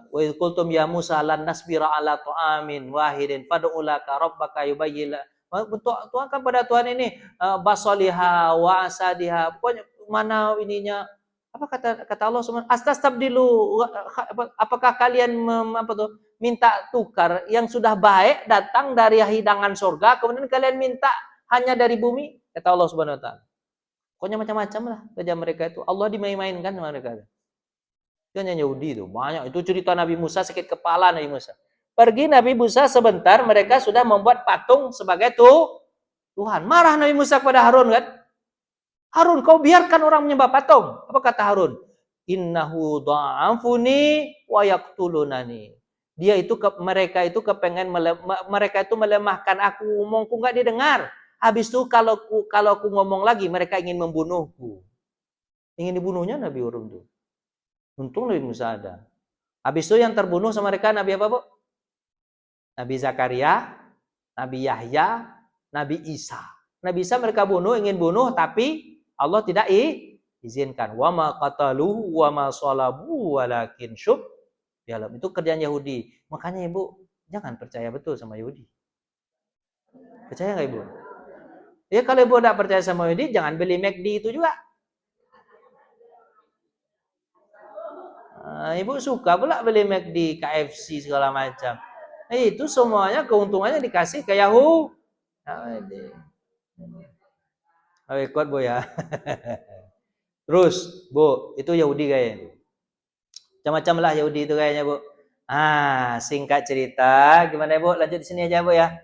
Wa qultum ya Musa lan nasbira ala ta'amin wahidin fad'u laka rabbaka yubayyin. Tuhan kan pada Tuhan ini basaliha wa asadiha. Pokoknya mana ininya? Apa kata Allah Subhanahu astastabdilu, apakah kalian minta tukar yang sudah baik datang dari hidangan surga, kemudian kalian minta hanya dari bumi, kata Allah Subhanahu wa taala. Pokoknya macam-macam lah kerja mereka itu. Allah dimain-mainkan sama mereka. Itu hanya Yahudi itu. Banyak itu cerita Nabi Musa, sakit kepala Nabi Musa. Pergi Nabi Musa sebentar, mereka sudah membuat patung sebagai Tuhan. Marah Nabi Musa kepada Harun kan? Harun, kau biarkan orang menyembah patung. Apa kata Harun? Innahu dha'afuni wa yaqtulunani. Mereka itu kepengen mereka itu melemahkan aku, ngomongku enggak didengar. Habis itu kalau aku ngomong lagi, mereka ingin membunuhku. Ingin dibunuhnya Nabi Harun itu. Untung Nabi Musa ada. Habis itu yang terbunuh sama mereka Nabi apa, Bu? Nabi Zakaria, Nabi Yahya, Nabi Isa. Nabi Isa mereka ingin bunuh, tapi Allah tidak izinkan. Wa ma qataluhu wa ma salabu walakin itu kerjaan Yahudi. Makanya Ibu, jangan percaya betul sama Yahudi. Percaya nggak Ibu? Ya kalau Ibu tidak percaya sama Yahudi, jangan beli McD itu juga. Ibu suka pula beli McD, KFC segala macam. Itu semuanya keuntungannya dikasih ke Yahudi. Ikut Bu ya. Terus Bu, itu Yahudi kayaknya. Macam-macam lah Yahudi itu kayaknya Bu. Singkat cerita, gimana Bu? Lanjut di sini aja Bu ya.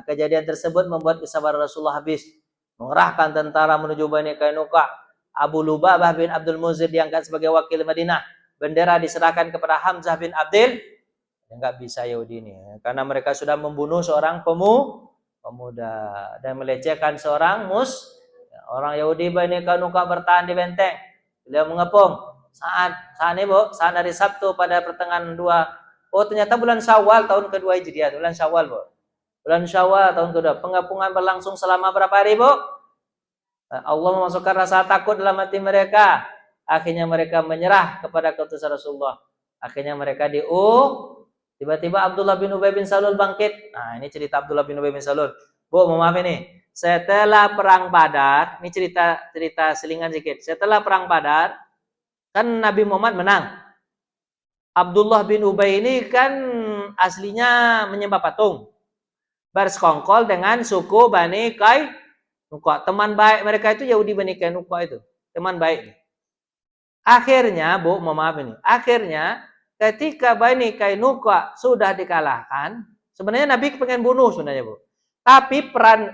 Kejadian tersebut membuat kesabaran Rasulullah habis. Mengerahkan tentara menuju Bani Qainuqa. Abu Lubabah bin Abdul Muzir diangkat sebagai wakil Madinah. Bendera diserahkan kepada Hamzah bin Abdil. Enggak bisa Yahudi ini, karena mereka sudah membunuh seorang pemuda dan melecehkan seorang orang Yahudi. Bani Qainuqa bertahan di benteng. Beliau mengepung. Saat ini Bu, saat hari Sabtu pada pertengahan 2. Ternyata bulan Syawal tahun kedua Hijriah. Bulan Syawal Bu. Bulan Syawal tahun kedua. Pengepungan berlangsung selama berapa hari Bu? Allah memasukkan rasa takut dalam hati mereka. Akhirnya mereka menyerah kepada keputusan Rasulullah. Akhirnya mereka tiba-tiba Abdullah bin Ubay bin Salul bangkit. Ini cerita Abdullah bin Ubay bin Salul. Bu, maaf ini. Setelah perang Badar, ini cerita selingan sedikit. Setelah perang Badar, kan Nabi Muhammad menang. Abdullah bin Ubay ini kan aslinya menyembah patung. Bersekongkol dengan suku Bani Qainuqa. Teman baik mereka itu Yahudi Bani Qainuqa itu. Teman baik. Akhirnya, Bu, maaf ini. Akhirnya ketika Bani Qainuqa sudah dikalahkan, sebenarnya Nabi pengen bunuh sebenarnya Bu. Tapi peran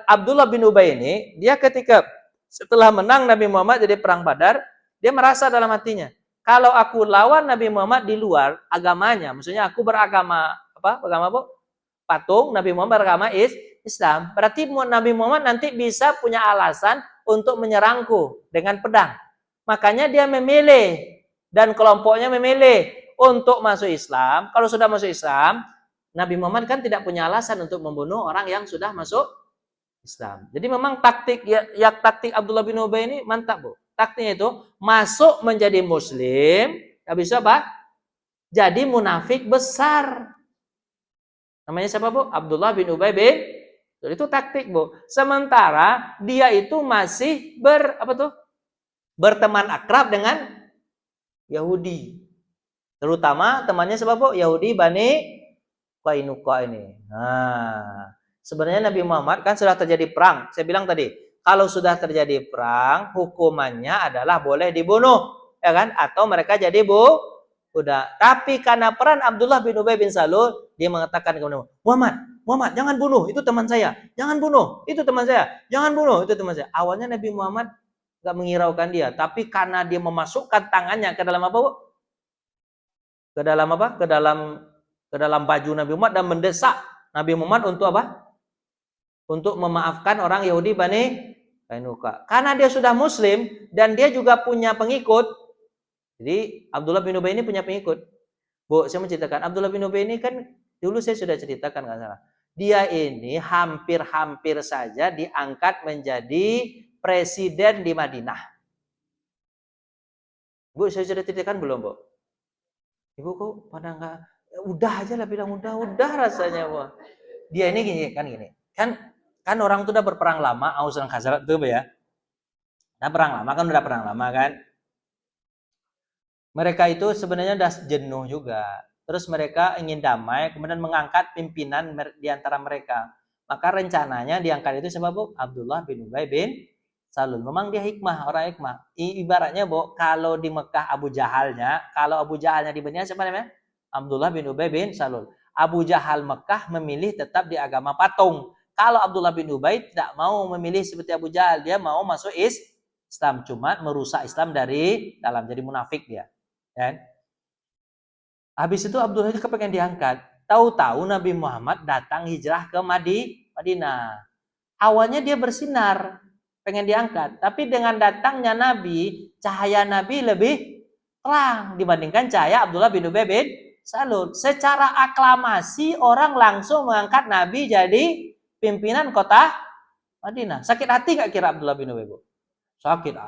Abdullah bin Ubay ini, dia ketika setelah menang Nabi Muhammad jadi perang Badar, dia merasa dalam hatinya, kalau aku lawan Nabi Muhammad di luar agamanya, maksudnya aku beragama apa? Agama apa? Patung, Nabi Muhammad beragama Islam. Berarti Nabi Muhammad nanti bisa punya alasan untuk menyerangku dengan pedang. Makanya dia memilih dan kelompoknya memilih untuk masuk Islam. Kalau sudah masuk Islam, Nabi Muhammad kan tidak punya alasan untuk membunuh orang yang sudah masuk Islam. Jadi memang taktik taktik Abdullah bin Ubay ini mantap, Bu. Taktiknya itu masuk menjadi muslim, habis itu apa? Jadi munafik besar. Namanya siapa, Bu? Abdullah bin Ubay bin. Itu taktik, Bu. Sementara dia itu masih berteman akrab dengan Yahudi. Terutama temannya siapa, Bu? Yahudi Bani Qainuqa ini. Nah, sebenarnya Nabi Muhammad kan sudah terjadi perang. Saya bilang tadi, kalau sudah terjadi perang, hukumannya adalah boleh dibunuh, ya kan? Atau mereka jadi budak. Tapi karena peran Abdullah bin Ubay bin Salul, dia mengatakan kepada Muhammad, jangan bunuh, itu teman saya. Jangan bunuh, itu teman saya. Jangan bunuh, itu teman saya. Awalnya Nabi Muhammad enggak menghiraukan dia, tapi karena dia memasukkan tangannya ke dalam apa, Bu? Ke dalam apa? Ke dalam baju Nabi Muhammad dan mendesak Nabi Muhammad untuk apa? Untuk memaafkan orang Yahudi Bani Qainuqa. Karena dia sudah muslim dan dia juga punya pengikut. Jadi Abdullah bin Ubay ini punya pengikut. Bu, saya menceritakan Abdullah bin Ubay ini kan dulu saya sudah ceritakan nggak salah. Dia ini hampir-hampir saja diangkat menjadi presiden di Madinah. Bu, saya sudah ceritakan belum, Bu? Ibu kok pada nggak? Udah aja lah bilang udah rasanya, Bu. Dia ini gini. Kan orang itu udah berperang lama, Aus dan Khazraj itu, Bu ya. Udah perang lama kan. Mereka itu sebenarnya udah jenuh juga. Terus mereka ingin damai, kemudian mengangkat pimpinan di antara mereka. Maka rencananya diangkat itu siapa, Bu? Abdullah bin Ubay bin Salul. Memang dia orang hikmah. Ibaratnya, Bu, kalau di Mekah Abu Jahalnya di Madinah siapa namanya? Abdullah bin Ubay bin Salul. Abu Jahal Mekah memilih tetap di agama patung. Kalau Abdullah bin Ubay tidak mau memilih seperti Abu Jahal, dia mau masuk Islam, cuma merusak Islam dari dalam, jadi munafik dia. Kan? Habis itu Abdullah itu kepengen diangkat. Tahu-tahu Nabi Muhammad datang hijrah ke Madinah. Awalnya dia bersinar, pengen diangkat. Tapi dengan datangnya Nabi, cahaya Nabi lebih terang dibandingkan cahaya Abdullah bin Ubay bin Salul. Secara aklamasi orang langsung mengangkat Nabi jadi pimpinan kota Madinah. Sakit hati gak kira Abdullah bin Ubay? Sakit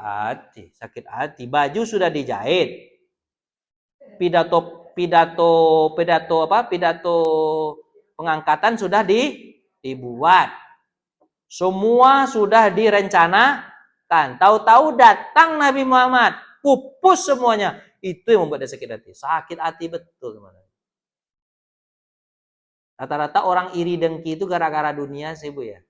hati. Baju sudah dijahit. Pidato pengangkatan sudah dibuat. Semua sudah direncanakan. Tahu-tahu datang Nabi Muhammad, pupus semuanya. Itu yang membuat dia sakit hati. Sakit hati betul, teman-teman. Rata-rata orang iri dengki itu gara-gara dunia sih, Bu ya.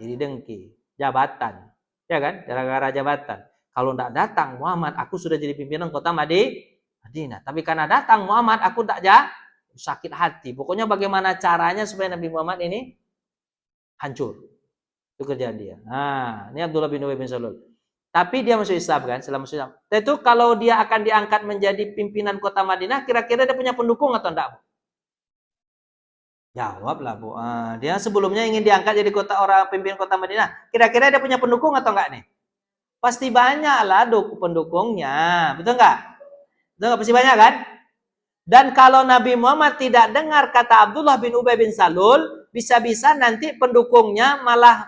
Iri dengki, jabatan. Ya kan? Gara-gara jabatan. Kalau tidak datang Muhammad, aku sudah jadi pimpinan kota Madinah. Tapi karena datang Muhammad, aku tidak sakit hati. Pokoknya bagaimana caranya supaya Nabi Muhammad ini hancur. Itu kerjaan dia. Nah, ini Abdullah bin Ubay bin Salul. Tapi dia masuk Islam kan, setelah masuk Islam. Itu kalau dia akan diangkat menjadi pimpinan kota Madinah, kira-kira dia punya pendukung atau enggak, Bu? Jawablah, Bu. Dia sebelumnya ingin diangkat jadi pimpinan kota Madinah. Kira-kira dia punya pendukung atau enggak nih? Pasti banyak lah pendukungnya. Betul enggak? Pasti banyak kan? Dan kalau Nabi Muhammad tidak dengar kata Abdullah bin Ubay bin Salul, bisa-bisa nanti pendukungnya malah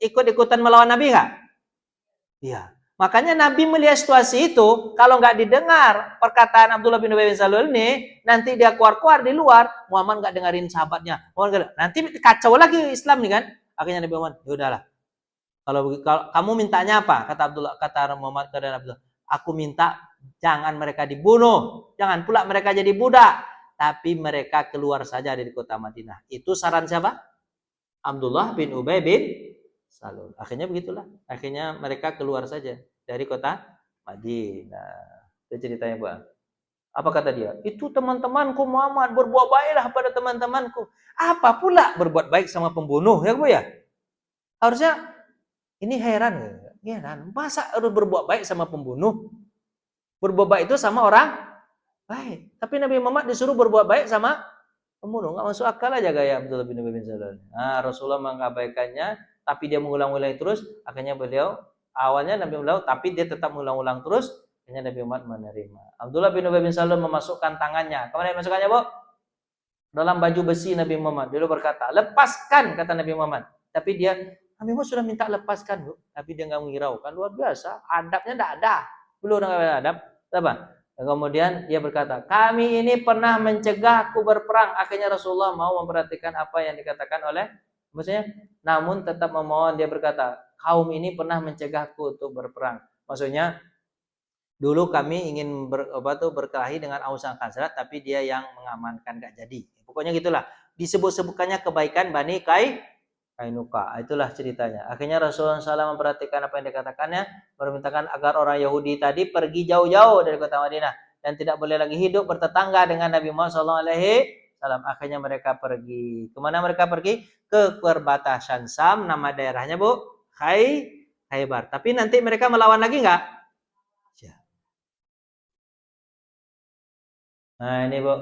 ikut-ikutan melawan Nabi nggak? Iya. Makanya Nabi melihat situasi itu, kalau nggak didengar perkataan Abdullah bin Ubay bin Salul ini, nanti dia keluar-keluar di luar, Muhammad nggak dengerin sahabatnya. Nanti kacau lagi Islam nih kan? Akhirnya Nabi Muhammad, ya udahlah. Kalau kamu mintanya apa? Kata Muhammad kepada Abdullah, aku minta jangan mereka dibunuh, jangan pula mereka jadi budak, tapi mereka keluar saja dari kota Madinah. Itu saran siapa? Abdullah bin Ubay bin Salul. Akhirnya begitulah. Akhirnya mereka keluar saja dari kota Madinah. Itu ceritanya, Bu. Apa kata dia? Itu teman-temanku Muhammad, berbuat baiklah pada teman-temanku. Apa pula berbuat baik sama pembunuh, ya Bu ya? Harusnya ini heran. Masa harus berbuat baik sama pembunuh? Berbuat baik itu sama orang baik. Tapi Nabi Muhammad disuruh berbuat baik sama pembunuh. Nggak masuk akal aja gaya Abdullah bin Ubay bin Salul. Nah, Rasulullah mengabaikannya, tapi dia mengulang-ulang terus. Akhirnya beliau, awalnya Nabi Muhammad, tapi dia tetap mengulang-ulang terus. Akhirnya Nabi Muhammad menerima. Abdullah bin Ubay bin Salul memasukkan tangannya. Kemana dimasukkannya, Bu? Dalam baju besi Nabi Muhammad. Beliau berkata, lepaskan, kata Nabi Muhammad. Tapi Nabi Muhammad sudah minta lepaskan, Bu. Tapi dia nggak menghiraukan. Luar biasa. Adabnya tidak ada. Belum ada adab. Apa? Dan kemudian dia berkata, kami ini pernah mencegahku berperang. Akhirnya Rasulullah mau memperhatikan apa yang dikatakan oleh, maksudnya, namun tetap memohon. Dia berkata, kaum ini pernah mencegahku untuk berperang. Maksudnya, dulu kami ingin berkelahi dengan Aus dan Khazraj, tapi dia yang mengamankan, gak jadi. Pokoknya gitulah. Disebut-sebutkannya kebaikan Bani Kainuka. Itulah ceritanya. Akhirnya Rasulullah SAW memperhatikan apa yang dikatakannya, memintakan agar orang Yahudi tadi pergi jauh-jauh dari kota Madinah dan tidak boleh lagi hidup bertetangga dengan Nabi Muhammad SAW. Akhirnya mereka pergi. Kemana mereka pergi? Ke perbatasan Sam. Nama daerahnya, Bu, Khaybar. Tapi nanti mereka melawan lagi nggak? Nah, ini, Bu.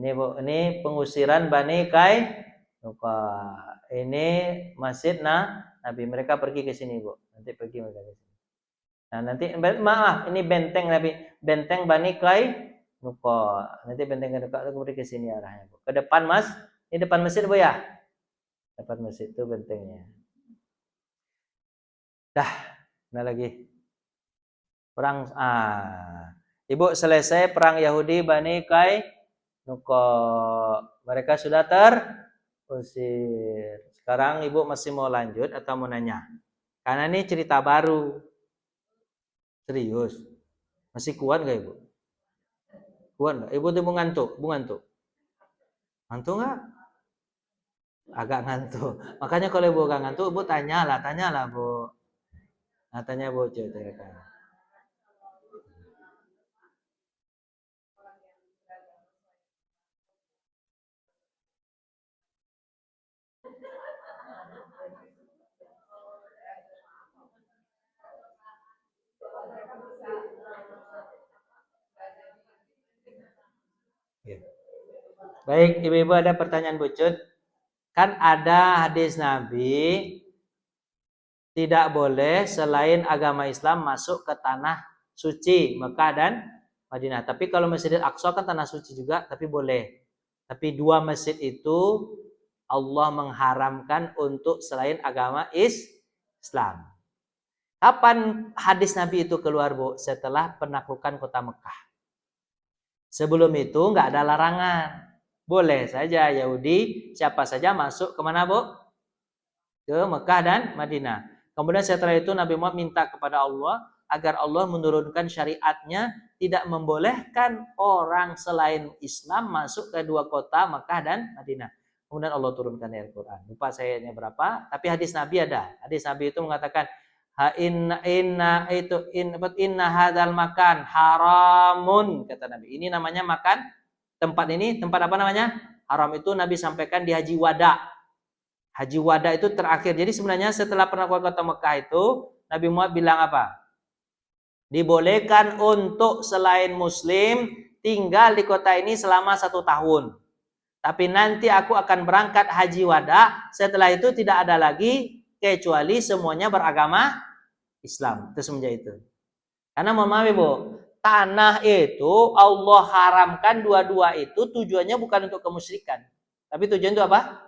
Ini pengusiran Bani Kainuka. Ini masjid Nabi. Mereka pergi ke sini, Bu. Nanti pergi mereka ke sini. Nah, nanti maaf, ini benteng Nabi. Benteng Bani Kainuka. Nanti benteng Kainuka pergi ke sini arahnya, Bu. Ke depan, Mas. Ini depan masjid, Bu, ya? Depan masjid itu bentengnya. Dah, nah lagi. Perang Ibu, selesai perang Yahudi Bani Kainuka. Mereka sudah terusir. Sekarang Ibu masih mau lanjut atau mau nanya? Karena ini cerita baru. Serius. Masih kuat gak, Ibu? Kuat gak? Ibu tuh ngantuk? Ngantuk gak? Agak ngantuk. Makanya kalau Ibu gak ngantuk, Ibu tanyalah, Bu. Nah, tanya Bu, cerita. Baik, Ibu-ibu ada pertanyaan Bucut. Kan ada hadis Nabi, tidak boleh selain agama Islam masuk ke tanah suci Mekah dan Madinah. Tapi kalau Masjidil Aqsa kan tanah suci juga, tapi boleh. Tapi dua masjid itu Allah mengharamkan untuk selain agama Islam. Kapan hadis Nabi itu keluar, Bu? Setelah penaklukan kota Mekah. Sebelum itu nggak ada larangan. Boleh saja Yahudi siapa saja masuk kemana, Bu? Ke Mekah dan Madinah. Kemudian setelah itu Nabi Muhammad minta kepada Allah agar Allah menurunkan syariatnya tidak membolehkan orang selain Islam masuk ke dua kota Mekah dan Madinah. Kemudian Allah turunkan Al-Quran. Lupa saya berapa, tapi hadis Nabi ada. Hadis Nabi itu mengatakan, inna hadzal makan haramun, kata Nabi. Ini namanya makan tempat ini, tempat apa namanya? Haram. Itu Nabi sampaikan di Haji Wada. Haji Wada itu terakhir. Jadi sebenarnya setelah penaklukan kota Mekah itu Nabi Muhammad bilang apa? Dibolehkan untuk selain Muslim tinggal di kota ini selama 1 tahun. Tapi nanti aku akan berangkat Haji Wada. Setelah itu tidak ada lagi kecuali semuanya beragama Islam. Itu semenjak itu. Karena mohon maaf, Ibu, tanah itu Allah haramkan dua-dua itu tujuannya bukan untuk kemusyrikan. Tapi tujuan itu apa?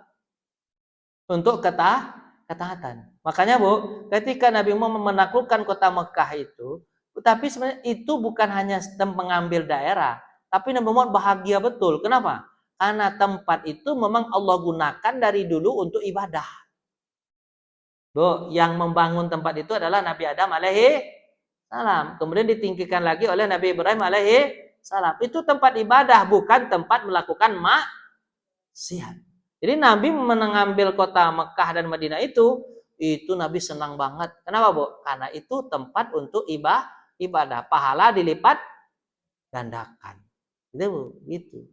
Untuk ketaatan. Makanya, Bu, ketika Nabi Muhammad menaklukkan kota Mekah itu, tapi sebenarnya itu bukan hanya mengambil daerah, tapi Nabi Muhammad bahagia betul. Kenapa? Karena tempat itu memang Allah gunakan dari dulu untuk ibadah. Bu, yang membangun tempat itu adalah Nabi Adam alaihi salam. Kemudian ditinggikan lagi oleh Nabi Ibrahim alaihi salam. Itu tempat ibadah, bukan tempat melakukan maksiat. Jadi Nabi mengambil kota Mekah dan Madinah itu Nabi senang banget. Kenapa, Bu? Karena itu tempat untuk ibadah. Pahala dilipat gandakan. Itu, Bu, gitu.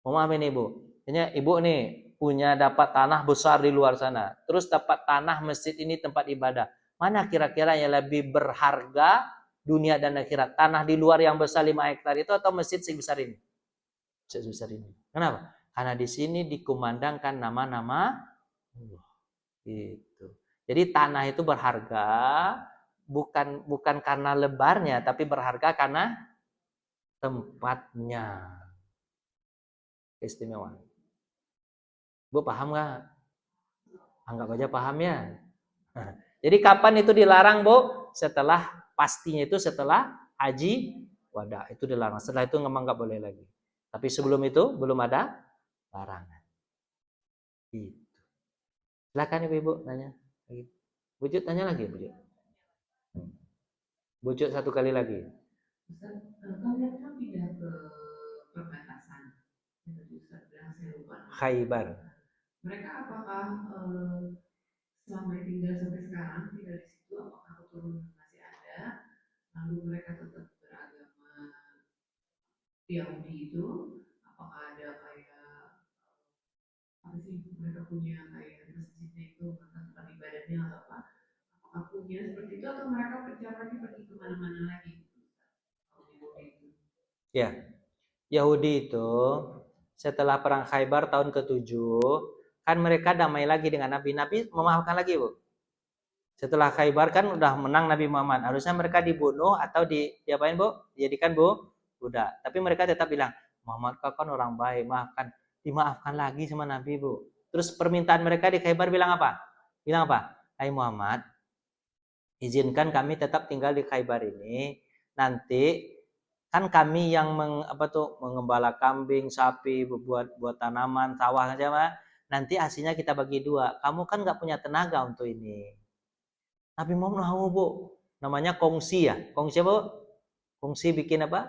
Mau maaf ini, Bu. Ini Ibu nih punya dapat tanah besar di luar sana, terus dapat tanah masjid ini tempat ibadah. Mana kira-kira yang lebih berharga dunia dan akhirat? Tanah di luar yang besar 5 hektar itu atau masjid sebesar ini? Masjid sebesar ini. Kenapa? Karena di sini dikumandangkan nama-nama Allah. Gitu. Jadi tanah itu berharga bukan karena lebarnya, tapi berharga karena tempatnya. Istimewa. Bu paham nggak? Anggap aja paham ya. Jadi kapan itu dilarang, Bu? Setelah pastinya itu setelah haji wada itu dilarang. Setelah itu memang nggak boleh lagi. Tapi sebelum itu belum ada larangan. Gitu. Silakan Ibu nanya. Bujuk tanya lagi, Bujuk. Bujuk satu kali lagi. Ustaz, kalian kan pindah ke perbatasan. Ustaz bilang saya lupa. Khaybar. Mereka apakah selama tinggal sampai sekarang tinggal di situ, apakah keturunan masih ada? Lalu mereka tetap beragama Yahudi itu? Apakah ada kayak apa sih mereka punya kayak masjidnya itu tempat ibadahnya atau apa? Apakah punya seperti itu atau mereka pecah lagi pergi kemana-mana lagi? Ya, Yahudi itu setelah perang Khaybar tahun ke-7 kan mereka damai lagi dengan Nabi. Nabi memaafkan lagi, Bu. Setelah Khaybar kan udah menang Nabi Muhammad. Harusnya mereka dibunuh atau diapain, Bu? Dijadikan budak. Tapi mereka tetap bilang, Muhammad kau kan orang baik, maafkan. Dimaafkan lagi sama Nabi, Bu. Terus permintaan mereka di Khaybar bilang apa? Bilang apa? Hai Muhammad, izinkan kami tetap tinggal di Khaybar ini. Nanti kan kami yang mengembala kambing, sapi, buat tanaman, sawah aja mah. Nanti hasilnya kita bagi 2. Kamu kan nggak punya tenaga untuk ini. Nabi Muhammad mau, Bu. Namanya kongsi ya. Kongsi, Bu? Kongsi bikin apa?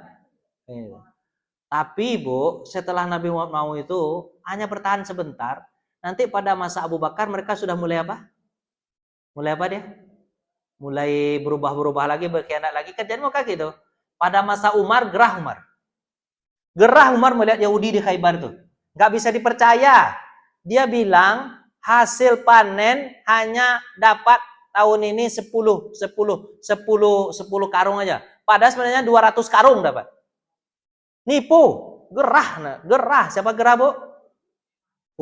Tapi, Bu, setelah Nabi Muhammad mau itu hanya bertahan sebentar. Nanti pada masa Abu Bakar mereka sudah mulai apa? Mulai apa dia? Mulai berubah-berubah lagi, berkhianat lagi. Kerjaan mereka gitu. Pada masa Umar, gerah Umar. Gerah Umar melihat Yahudi di Khaybar itu. Nggak bisa dipercaya. Dia bilang hasil panen hanya dapat tahun ini 10 karung aja. Padahal sebenarnya 200 karung dapat. Nipu, gerah. Siapa gerah, Bu?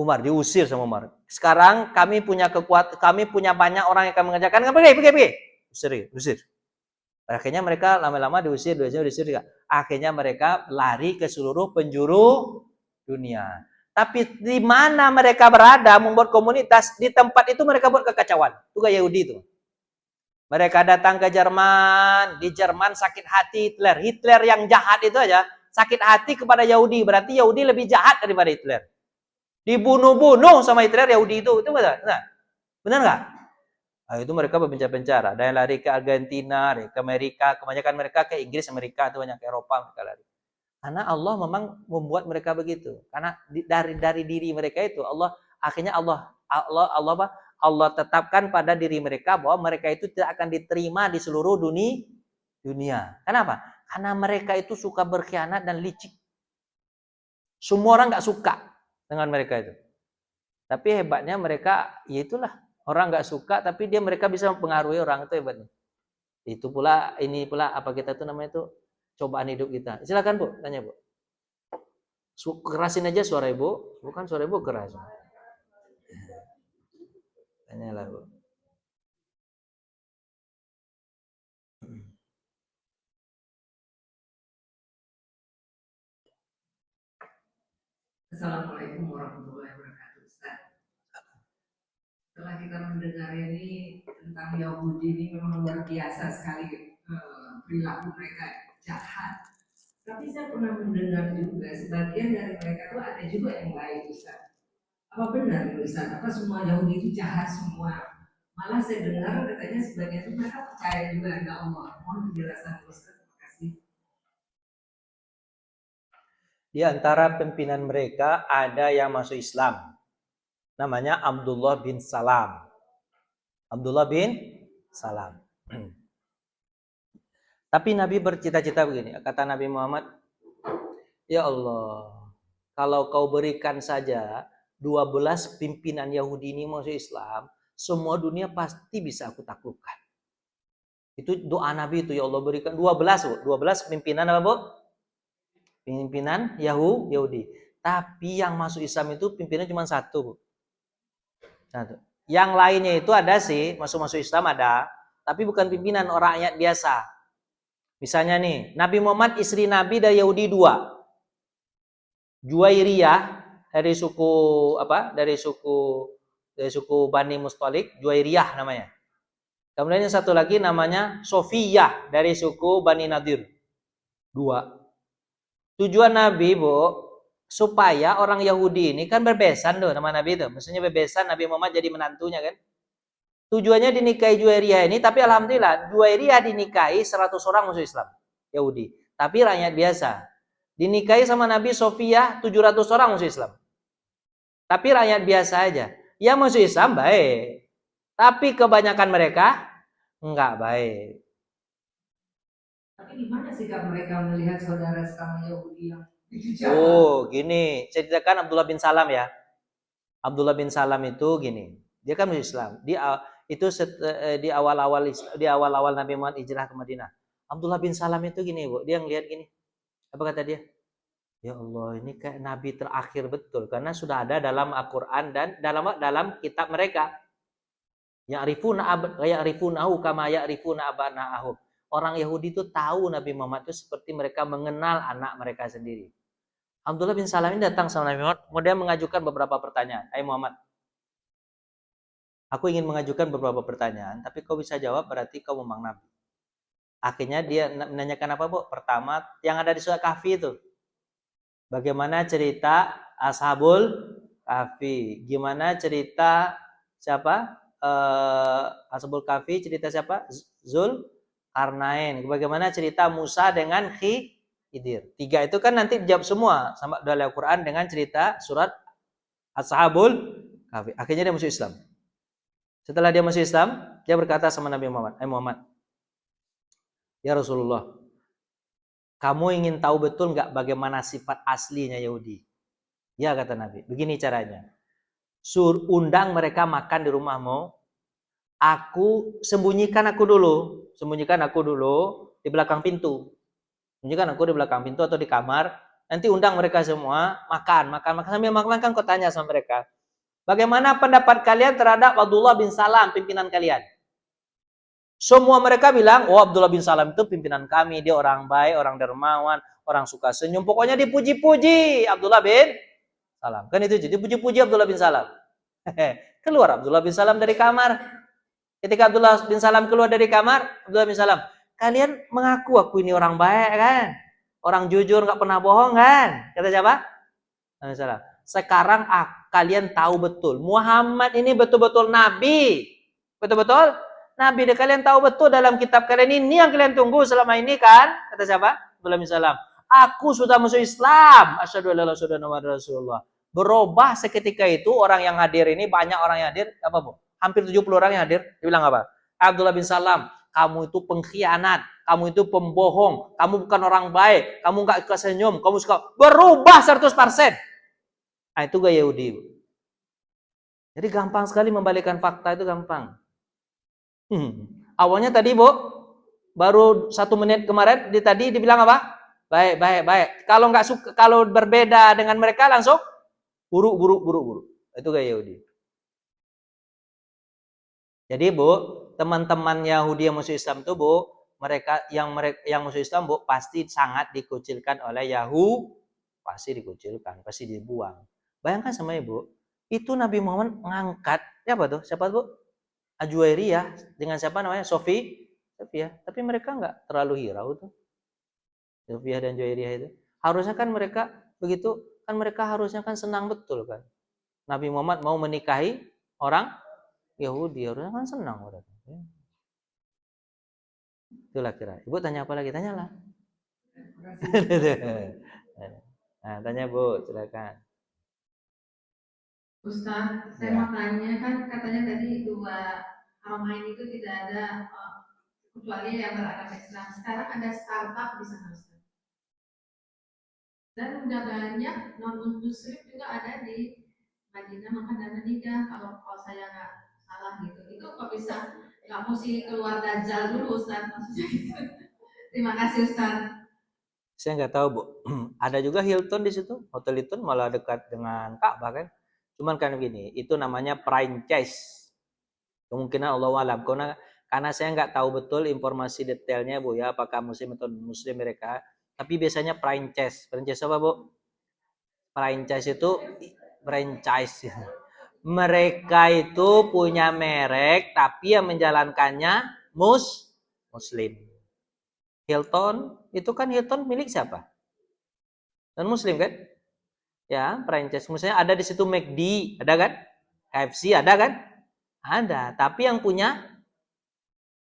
Umar diusir sama Umar. Sekarang kami punya banyak orang yang akan mengerjakan. Pergi. Usir. Akhirnya mereka lama-lama diusir. Akhirnya mereka lari ke seluruh penjuru dunia. Tapi di mana mereka berada membuat komunitas, di tempat itu mereka buat kekacauan. Itu kayak Yahudi itu. Mereka datang ke Jerman, di Jerman sakit hati Hitler. Hitler yang jahat itu aja sakit hati kepada Yahudi. Berarti Yahudi lebih jahat daripada Hitler. Dibunuh-bunuh sama Hitler Yahudi itu benar. Benar nggak? Nah, itu mereka berpencar-pencar. Ada yang lari ke Argentina, lari ke Amerika. Kebanyakan mereka ke Inggris, Amerika, itu banyak ke Eropa mereka lari. Karena Allah memang membuat mereka begitu. Karena dari diri mereka itu Allah tetapkan pada diri mereka bahwa mereka itu tidak akan diterima di seluruh dunia. Kenapa? Karena mereka itu suka berkhianat dan licik. Semua orang nggak suka dengan mereka itu. Tapi hebatnya mereka, ya itulah. Orang nggak suka, tapi mereka bisa mempengaruhi orang, itu hebatnya. Itu pula, apa kita itu namanya itu, cobaan hidup kita. Silakan Bu, tanya Bu. Kerasin aja suara Ibu, bukan suara Ibu keras. Tanyalah Bu. Assalamualaikum warahmatullahi wabarakatuh, Ustaz. Setelah kita mendengar ini tentang Yahudi ini memang luar biasa sekali perilaku mereka jahat. Tapi saya pernah mendengar juga sebagian dari mereka itu ada juga yang baik, Ustaz. Apa benar Ustaz? Apa semua Yahudi itu jahat semua? Malah saya dengar katanya sebagian itu mereka percaya juga ada Allah. Mohon penjelasan Ustaz. Terima kasih. Di antara pimpinan mereka ada yang masuk Islam. Namanya Abdullah bin Salam. Abdullah bin Salam. Tapi Nabi bercita-cita begini. Kata Nabi Muhammad, Ya Allah, kalau kau berikan saja 12 pimpinan Yahudi ini masuk Islam, semua dunia pasti bisa aku taklukkan. Itu doa Nabi itu, ya Allah berikan 12, Bu. 12 pimpinan apa, Bu? Pimpinan Yahudi. Tapi yang masuk Islam itu pimpinan cuma satu, Bu. Satu. Yang lainnya itu ada sih, masuk Islam ada, tapi bukan pimpinan, orang rakyat biasa. Misalnya nih, Nabi Muhammad istri Nabi dari Yahudi 2. Juwairiyah dari suku apa? Dari suku Bani Mustalik, Juwairiyah namanya. Kemudian yang satu lagi namanya Sofiyah dari suku Bani Nadir. 2. Tujuan Nabi, Bu, supaya orang Yahudi ini kan berbesan tuh nama Nabi itu. Maksudnya berbesan Nabi Muhammad jadi menantunya kan. Tujuannya dinikahi Juwairiyah ini, tapi alhamdulillah Juwairiyah dinikahi 100 orang masuk Islam Yahudi. Tapi rakyat biasa. Dinikahi sama Nabi Sofiyah 700 orang masuk Islam. Tapi rakyat biasa aja. Yang masuk Islam baik. Tapi kebanyakan mereka enggak baik. Tapi gimana sikap mereka melihat saudara sesama Yahudi yang dijahat? Oh, gini. Ceritakan Abdullah bin Salam ya. Abdullah bin Salam itu gini. Dia kan masuk Islam. Di awal-awal Nabi Muhammad hijrah ke Madinah. Abdullah bin Salam itu gini, Bu. Dia ngelihat gini. Apa kata dia? Ya Allah, ini kayak nabi terakhir betul karena sudah ada dalam Al-Qur'an dan dalam kitab mereka. Ya'rifunahu kama ya'rifuna abana'ahum. Orang Yahudi itu tahu Nabi Muhammad itu seperti mereka mengenal anak mereka sendiri. Abdullah bin Salam ini datang sama Nabi Muhammad, kemudian mengajukan beberapa pertanyaan. Hai Muhammad, aku ingin mengajukan beberapa pertanyaan, tapi kau bisa jawab berarti kau memang Nabi. Akhirnya dia menanyakan apa, Bu? Pertama, yang ada di surah Kahfi itu. Bagaimana cerita Ashabul Kahfi? Gimana cerita siapa? Ashabul Kahfi cerita siapa? Zulkarnain. Bagaimana cerita Musa dengan Khidir? 3 itu kan nanti dijawab semua sama dalam Al-Quran dengan cerita surat Ashabul Kahfi. Akhirnya dia masuk Islam. Setelah dia masuk Islam, dia berkata sama Nabi Muhammad, Muhammad, ya Rasulullah, kamu ingin tahu betul nggak bagaimana sifat aslinya Yahudi? Ya, kata Nabi. Begini caranya. Undang mereka makan di rumahmu. Sembunyikan aku dulu di belakang pintu. Sembunyikan aku di belakang pintu atau di kamar. Nanti undang mereka semua makan. Sambil makan kan kau tanya sama mereka. Bagaimana pendapat kalian terhadap Abdullah bin Salam, pimpinan kalian? Semua mereka bilang, oh Abdullah bin Salam itu pimpinan kami, dia orang baik, orang dermawan, orang suka senyum. Pokoknya dipuji-puji Abdullah bin Salam. Kan itu jadi dipuji-puji Abdullah bin Salam. Keluar Abdullah bin Salam dari kamar. Ketika Abdullah bin Salam keluar dari kamar, Abdullah bin Salam, kalian mengaku aku ini orang baik kan? Orang jujur, nggak pernah bohong kan? Kata siapa? Abdullah bin Salam. Sekarang kalian tahu betul, Muhammad ini betul-betul Nabi. Betul-betul Nabi, kalian tahu betul dalam kitab kalian ini yang kalian tunggu selama ini kan? Kata siapa? Abdullah bin Salam. Aku sudah masuk Islam. Asyhadu an la ilaha illallah Rasulullah. Berubah seketika itu orang yang hadir ini, banyak orang yang hadir, apa Bu? Hampir 70 orang yang hadir. Dia bilang apa? Abdullah bin Salam, kamu itu pengkhianat, kamu itu pembohong, kamu bukan orang baik, kamu enggak suka senyum, kamu suka berubah 100%. Nah, itu gaya Yahudi. Jadi gampang sekali membalikkan fakta, itu gampang. Awalnya tadi, Bu, baru 1 menit kemarin tadi dibilang apa? Baik. Kalau nggak suka, kalau berbeda dengan mereka langsung buruk. Itu gaya Yahudi. Jadi, Bu, teman-teman Yahudi yang masuk Islam itu, Bu, mereka yang masuk Islam, Bu, pasti sangat dikucilkan oleh Yahudi, pasti dikucilkan, pasti dibuang. Bayangkan sama Ibu, itu Nabi Muhammad mengangkat siapa tuh? Siapa, Bu? Juwairiyah dengan siapa namanya? Sofiyah. Tapi mereka nggak terlalu hirau tuh. Sofiyah dan Juwairiyah itu. Harusnya kan mereka begitu, kan mereka harusnya kan senang betul kan. Nabi Muhammad mau menikahi orang Yahudi, harusnya kan senang udah. Itulah kira. Ibu tanya apa lagi? Tanyalah. Nah, tanya Bu, silakan. Ustaz, saya mau tanya, kan katanya tadi 2 Haramain itu tidak ada kecuali yang beragama Islam. Sekarang ada Starbucks di sana, Ustaz. Dan udah banyak non-muslim juga ada di Vagina makan dan menikah kalau saya nggak salah gitu. Itu kok bisa nggak mesti keluar dajjal dulu Ustaz maksudnya gitu. Terima kasih Ustaz. Saya nggak tahu Bu. Ada juga Hilton di situ. Hotel Hilton malah dekat dengan Ka'bah kan. Cuman kan begini, itu namanya franchise. Kemungkinan Allah alam karena saya nggak tahu betul informasi detailnya Bu ya, apakah muslim atau muslim mereka. Tapi biasanya franchise. Franchise apa Bu? Franchise itu franchise. Mereka itu punya merek tapi yang menjalankannya muslim. Hilton itu kan Hilton milik siapa? Non muslim kan? Ya, franchise. Misalnya ada di situ McD, ada kan? KFC ada kan? Ada. Tapi yang punya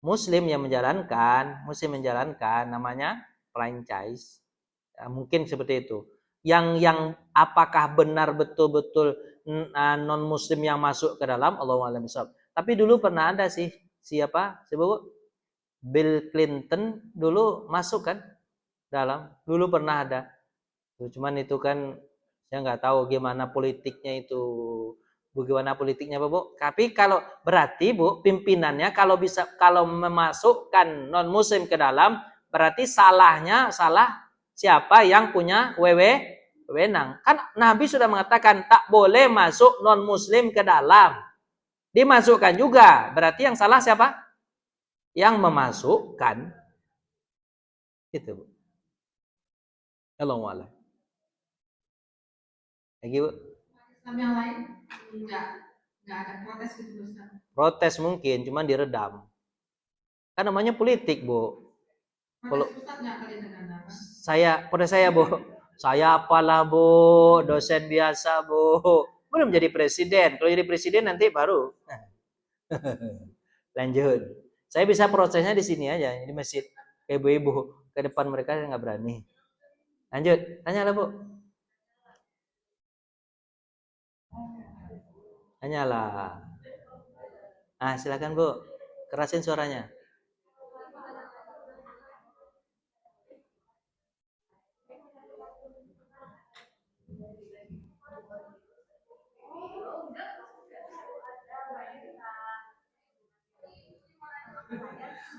muslim yang menjalankan namanya franchise. Ya, mungkin seperti itu. Yang apakah benar betul-betul non muslim yang masuk ke dalam Allahu a'lam bishawab. Tapi dulu pernah ada sih siapa? Bill Clinton dulu masuk kan dalam. Dulu pernah ada. Cuman itu kan saya nggak tahu gimana politiknya itu. Bagaimana politiknya Bu? Tapi kalau berarti Bu, pimpinannya kalau memasukkan non muslim ke dalam berarti salah siapa yang punya wewenang. Kan Nabi sudah mengatakan tak boleh masuk non muslim ke dalam. Dimasukkan juga. Berarti yang salah siapa? Yang memasukkan. Itu Bu. Allahu a'lam. Lagi Bu. Islam yang lain nggak ada protes gitu Ustaz. Protes mungkin, cuman diredam. Kan namanya politik, Bu. Kalau protes saya, Bu. Saya apalah, Bu, dosen biasa, Bu. Belum jadi presiden. Kalau jadi presiden nanti baru. Lanjut. Saya bisa prosesnya di sini aja, di masjid. Ibu-ibu ke depan mereka saya nggak berani. Lanjut, tanyalah Bu. Tanyalah. Ah, silakan Bu. Kerasin suaranya.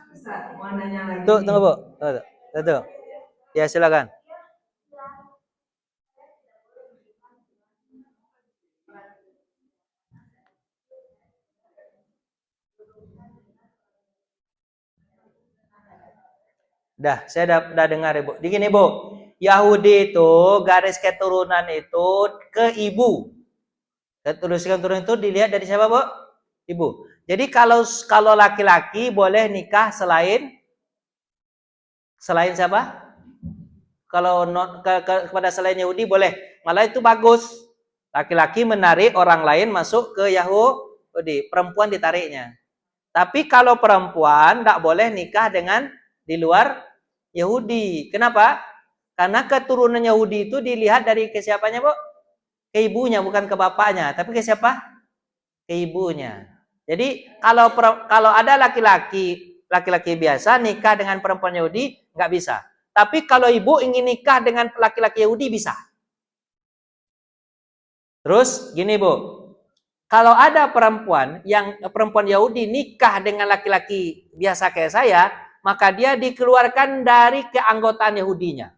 Ustaz, mau nanya lagi. Tuh, tunggu Bu. Tuh. Ya, silakan. Saya udah dengar Ibu. Begini Bu, Yahudi itu garis keturunan itu ke ibu. Keturunan itu dilihat dari siapa Bu? Ibu. Jadi kalau laki-laki boleh nikah selain siapa? Kalau kepada selain Yahudi boleh. Malah itu bagus. Laki-laki menarik orang lain masuk ke Yahudi, perempuan ditariknya. Tapi kalau perempuan tidak boleh nikah dengan di luar Yahudi. Kenapa? Karena keturunan Yahudi itu dilihat dari ke siapanya, Bu? Ke ibunya, bukan ke bapaknya. Tapi ke siapa? Ke ibunya. Jadi kalau ada laki-laki biasa nikah dengan perempuan Yahudi, nggak bisa. Tapi kalau ibu ingin nikah dengan laki-laki Yahudi, bisa. Terus gini Bu, kalau ada perempuan Yahudi nikah dengan laki-laki biasa kayak saya, maka dia dikeluarkan dari keanggotaan Yahudinya.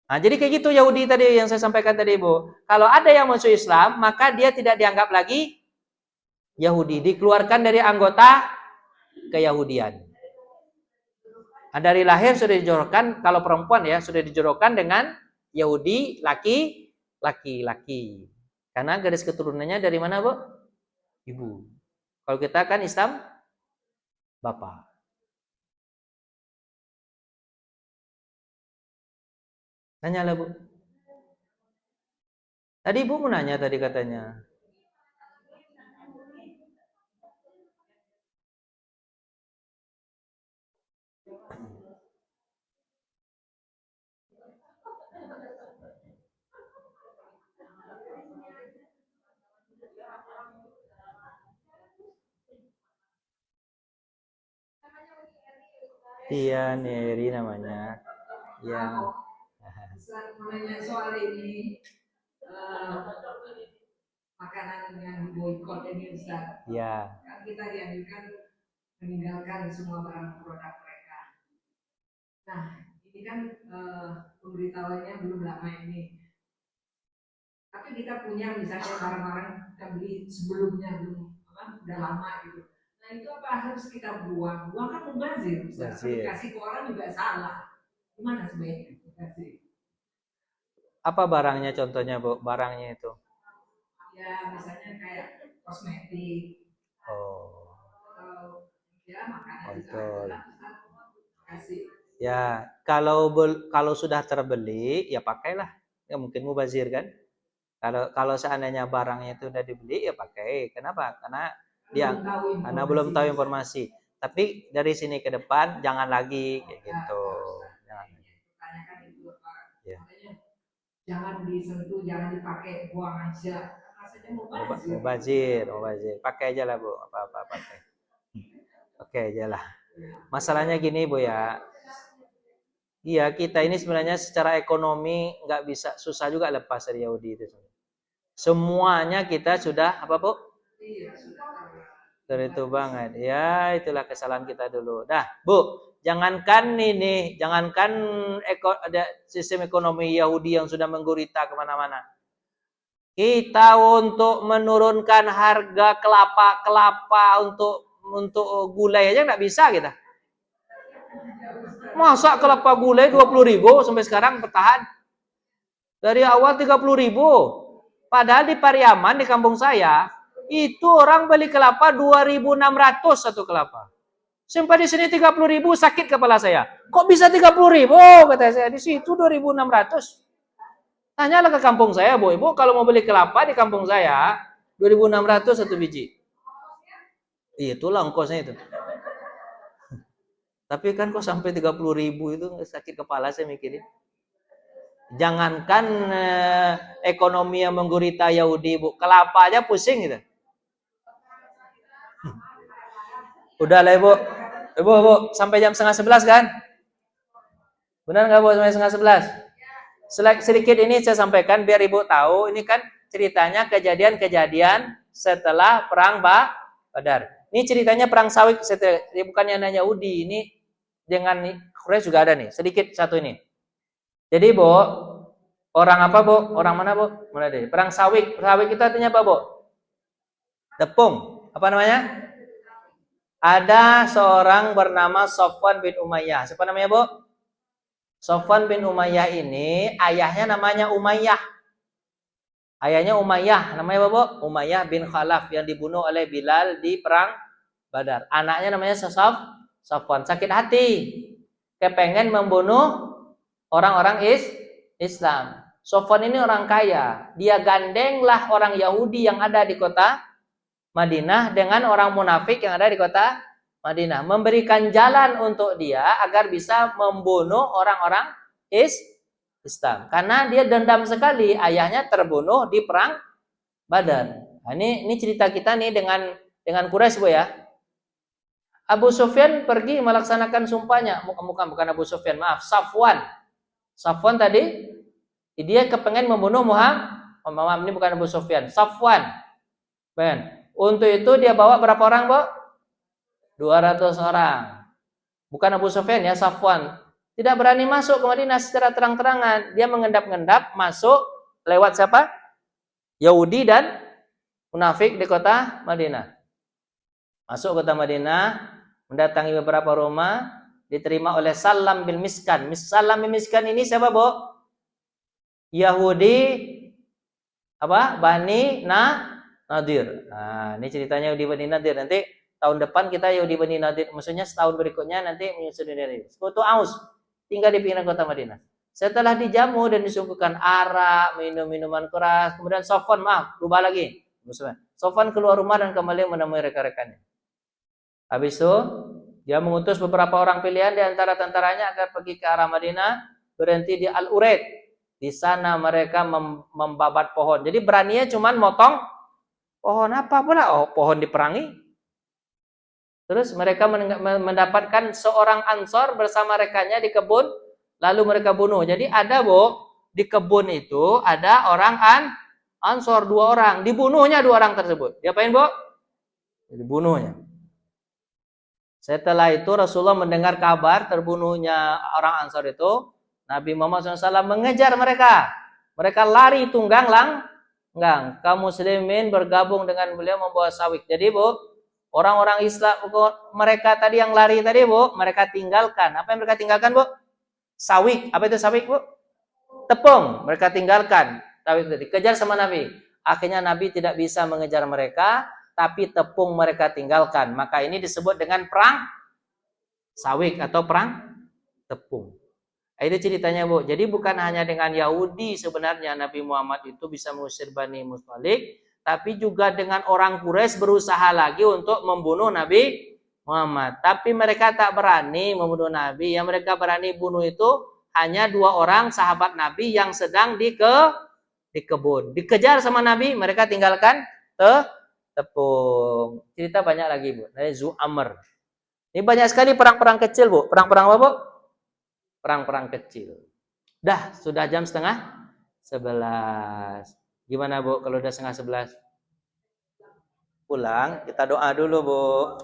Nah, jadi kayak gitu Yahudi tadi yang saya sampaikan tadi, Bu. Kalau ada yang masuk Islam, maka dia tidak dianggap lagi Yahudi, dikeluarkan dari anggota keyahudian. Nah, dari lahir sudah dijodohkan, kalau perempuan ya sudah dijodohkan dengan Yahudi laki-laki. Karena garis keturunannya dari mana, Bu? Ibu. Kalau kita kan Islam bapak. Tanyalah Bu. Tadi Ibu mau nanya tadi katanya. Iya, Neri namanya. Ya. Ustaz mau nanya soal ini. makanan yang boykot ini Ustaz. Ya. Kan kita dianjurkan meninggalkan semua barang produk mereka. Nah, ini kan pemberitahuannya belum lama ini. Tapi kita punya misalnya barang-barang kita beli sebelumnya udah lama gitu. Nah itu apa harus kita buang? Buang kan mubazir. Kasih ke orang juga salah. Gimana sebaiknya? Kasih. Apa barangnya contohnya, Bu? Barangnya itu? Ya misalnya kayak kosmetik. Oh. Ya makanan Betul. juga kasih. Ya, kalau sudah terbeli ya pakailah. Ya mungkin mubazir kan? Kalau seandainya barangnya itu udah dibeli ya pakai. Kenapa? Karena belum tahu informasi. Tapi dari sini ke depan jangan lagi kayak gitu. Tanyakan itu Ya. Jangan disentuh, jangan dipakai, buang aja. Rasanya mubazir. Pakai aja lah, Bu. Apa-apa pakai. Oke aja lah. Masalahnya gini, Bu ya. Iya, kita ini sebenarnya secara ekonomi nggak bisa, susah juga lepas dari Yahudi itu. Semuanya kita sudah apa, Bu? Itu banget. Ya, itulah kesalahan kita dulu. Dah, Bu, jangankan ada sistem ekonomi Yahudi yang sudah menggurita kemana-mana. Kita untuk menurunkan harga kelapa untuk gulai aja nggak bisa kita. Masa kelapa gulai 20.000 sampai sekarang bertahan? Dari awal 30.000. Padahal di Pariaman di kampung saya itu orang beli kelapa 2.600 satu kelapa. Sampai di sini 30.000 sakit kepala saya. Kok bisa 30.000 kata saya, di situ 2.600. Tanyalah ke kampung saya, Bu, Ibu kalau mau beli kelapa di kampung saya 2.600 satu biji. Itulah ongkosnya itu. Tapi kan kok sampai 30.000 itu sakit kepala saya mikirin. Jangankan ekonomi yang menggurita Yahudi, Bu, kelapa aja pusing gitu. Udah lah, Ibu, sampai jam 10:30 kan? Benar nggak, Bu, sampai 10:30? Sedikit ini saya sampaikan biar Ibu tahu, ini kan ceritanya kejadian-kejadian setelah perang Badar. Ini ceritanya perang Sawik, bukannya hanya Yahudi, ini dengan Quraisy juga ada nih, sedikit satu ini. Jadi, Bu, orang apa, Bu? Orang mana, Bu? Mulai dari perang Sawik. Sawik itu artinya apa, Bu? Tepung. Apa namanya? Ada seorang bernama Sofwan bin Umayyah. Siapa namanya, Bu? Sofwan bin Umayyah ini ayahnya namanya Umayyah. Ayahnya Umayyah, namanya apa, Bu? Umayyah bin Khalaf yang dibunuh oleh Bilal di perang Badar. Anaknya namanya Sofwan, sakit hati. Kepengen membunuh orang-orang Islam. Sofwan ini orang kaya. Dia gandenglah orang Yahudi yang ada di kota Madinah dengan orang munafik yang ada di kota Madinah. Memberikan jalan untuk dia agar bisa membunuh orang-orang Islam. Karena dia dendam sekali ayahnya terbunuh di perang Badar. Nah, ini cerita kita nih dengan Quraisy, Bu ya. Abu Sufyan pergi melaksanakan sumpahnya. Bukan Abu Sufyan, maaf, Safwan tadi dia kepengen membunuh Muhammad. Ini bukan Abu Sufyan, Safwan. Ben. Untuk itu dia bawa berapa orang, Bu? 200 orang. Bukan Abu Sufyan ya, Safwan. Tidak berani masuk ke Madinah secara terang-terangan. Dia mengendap-endap masuk lewat siapa? Yahudi dan munafik di kota Madinah. Masuk kota Madinah, mendatangi beberapa rumah, diterima oleh Salam bin Miskan. Salam bin Miskan ini siapa, Bu? Yahudi apa? Bani Nadir. Nah, ini ceritanya Yahudi Bani Nadir. Nanti tahun depan kita Yahudi Bani Nadir, maksudnya setahun berikutnya nanti menyusun dari Sekutu Aus, tinggal di pinggiran kota Madinah. Setelah dijamu dan disuguhkan arak, minum-minuman keras, kemudian Sofwan, lupa lagi. Sofwan keluar rumah dan kembali menemui rekan-rekannya. Habis itu dia mengutus beberapa orang pilihan di antara tentaranya agar pergi ke arah Madinah, berhenti di Al-Uraid. Di sana mereka membabat pohon. Jadi beraninya cuman motong pohon apa pula? Oh, pohon diperangi. Terus mereka mendapatkan seorang Ansor bersama rekannya di kebun, lalu mereka bunuh. Jadi ada, Bu, di kebun itu ada orang Ansor 2 orang, dibunuhnya 2 orang tersebut. Diapain, Bu? Dibunuhnya. Setelah itu Rasulullah mendengar kabar terbunuhnya orang Ansor itu, Nabi Muhammad SAW mengejar mereka. Mereka lari tunggang langgang. Kaum muslimin bergabung dengan beliau membawa sawik. Jadi, Bu, orang-orang Islam, mereka tadi yang lari tadi, Bu, mereka tinggalkan. Apa yang mereka tinggalkan, Bu? Sawik. Apa itu sawik, Bu? Tepung. Mereka tinggalkan. Sawik itu dikejar sama Nabi. Akhirnya Nabi tidak bisa mengejar mereka, tapi tepung mereka tinggalkan. Maka ini disebut dengan perang sawik atau perang tepung. Itu ceritanya, Bu. Jadi bukan hanya dengan Yahudi sebenarnya Nabi Muhammad itu bisa mengusir Bani Mustalik, tapi juga dengan orang Quraisy berusaha lagi untuk membunuh Nabi Muhammad. Tapi mereka tak berani membunuh Nabi. Yang mereka berani bunuh itu hanya 2 orang sahabat Nabi yang sedang di kebun. Dikejar sama Nabi, mereka tinggalkan tepung. Cerita banyak lagi, Bu. Dari Zu'amr. Ini banyak sekali perang-perang kecil, Bu. Perang-perang apa, Bu? Perang-perang kecil. Dah, sudah jam 10:30. Gimana, Bu, kalau udah 10:30? Pulang, kita doa dulu, Bu.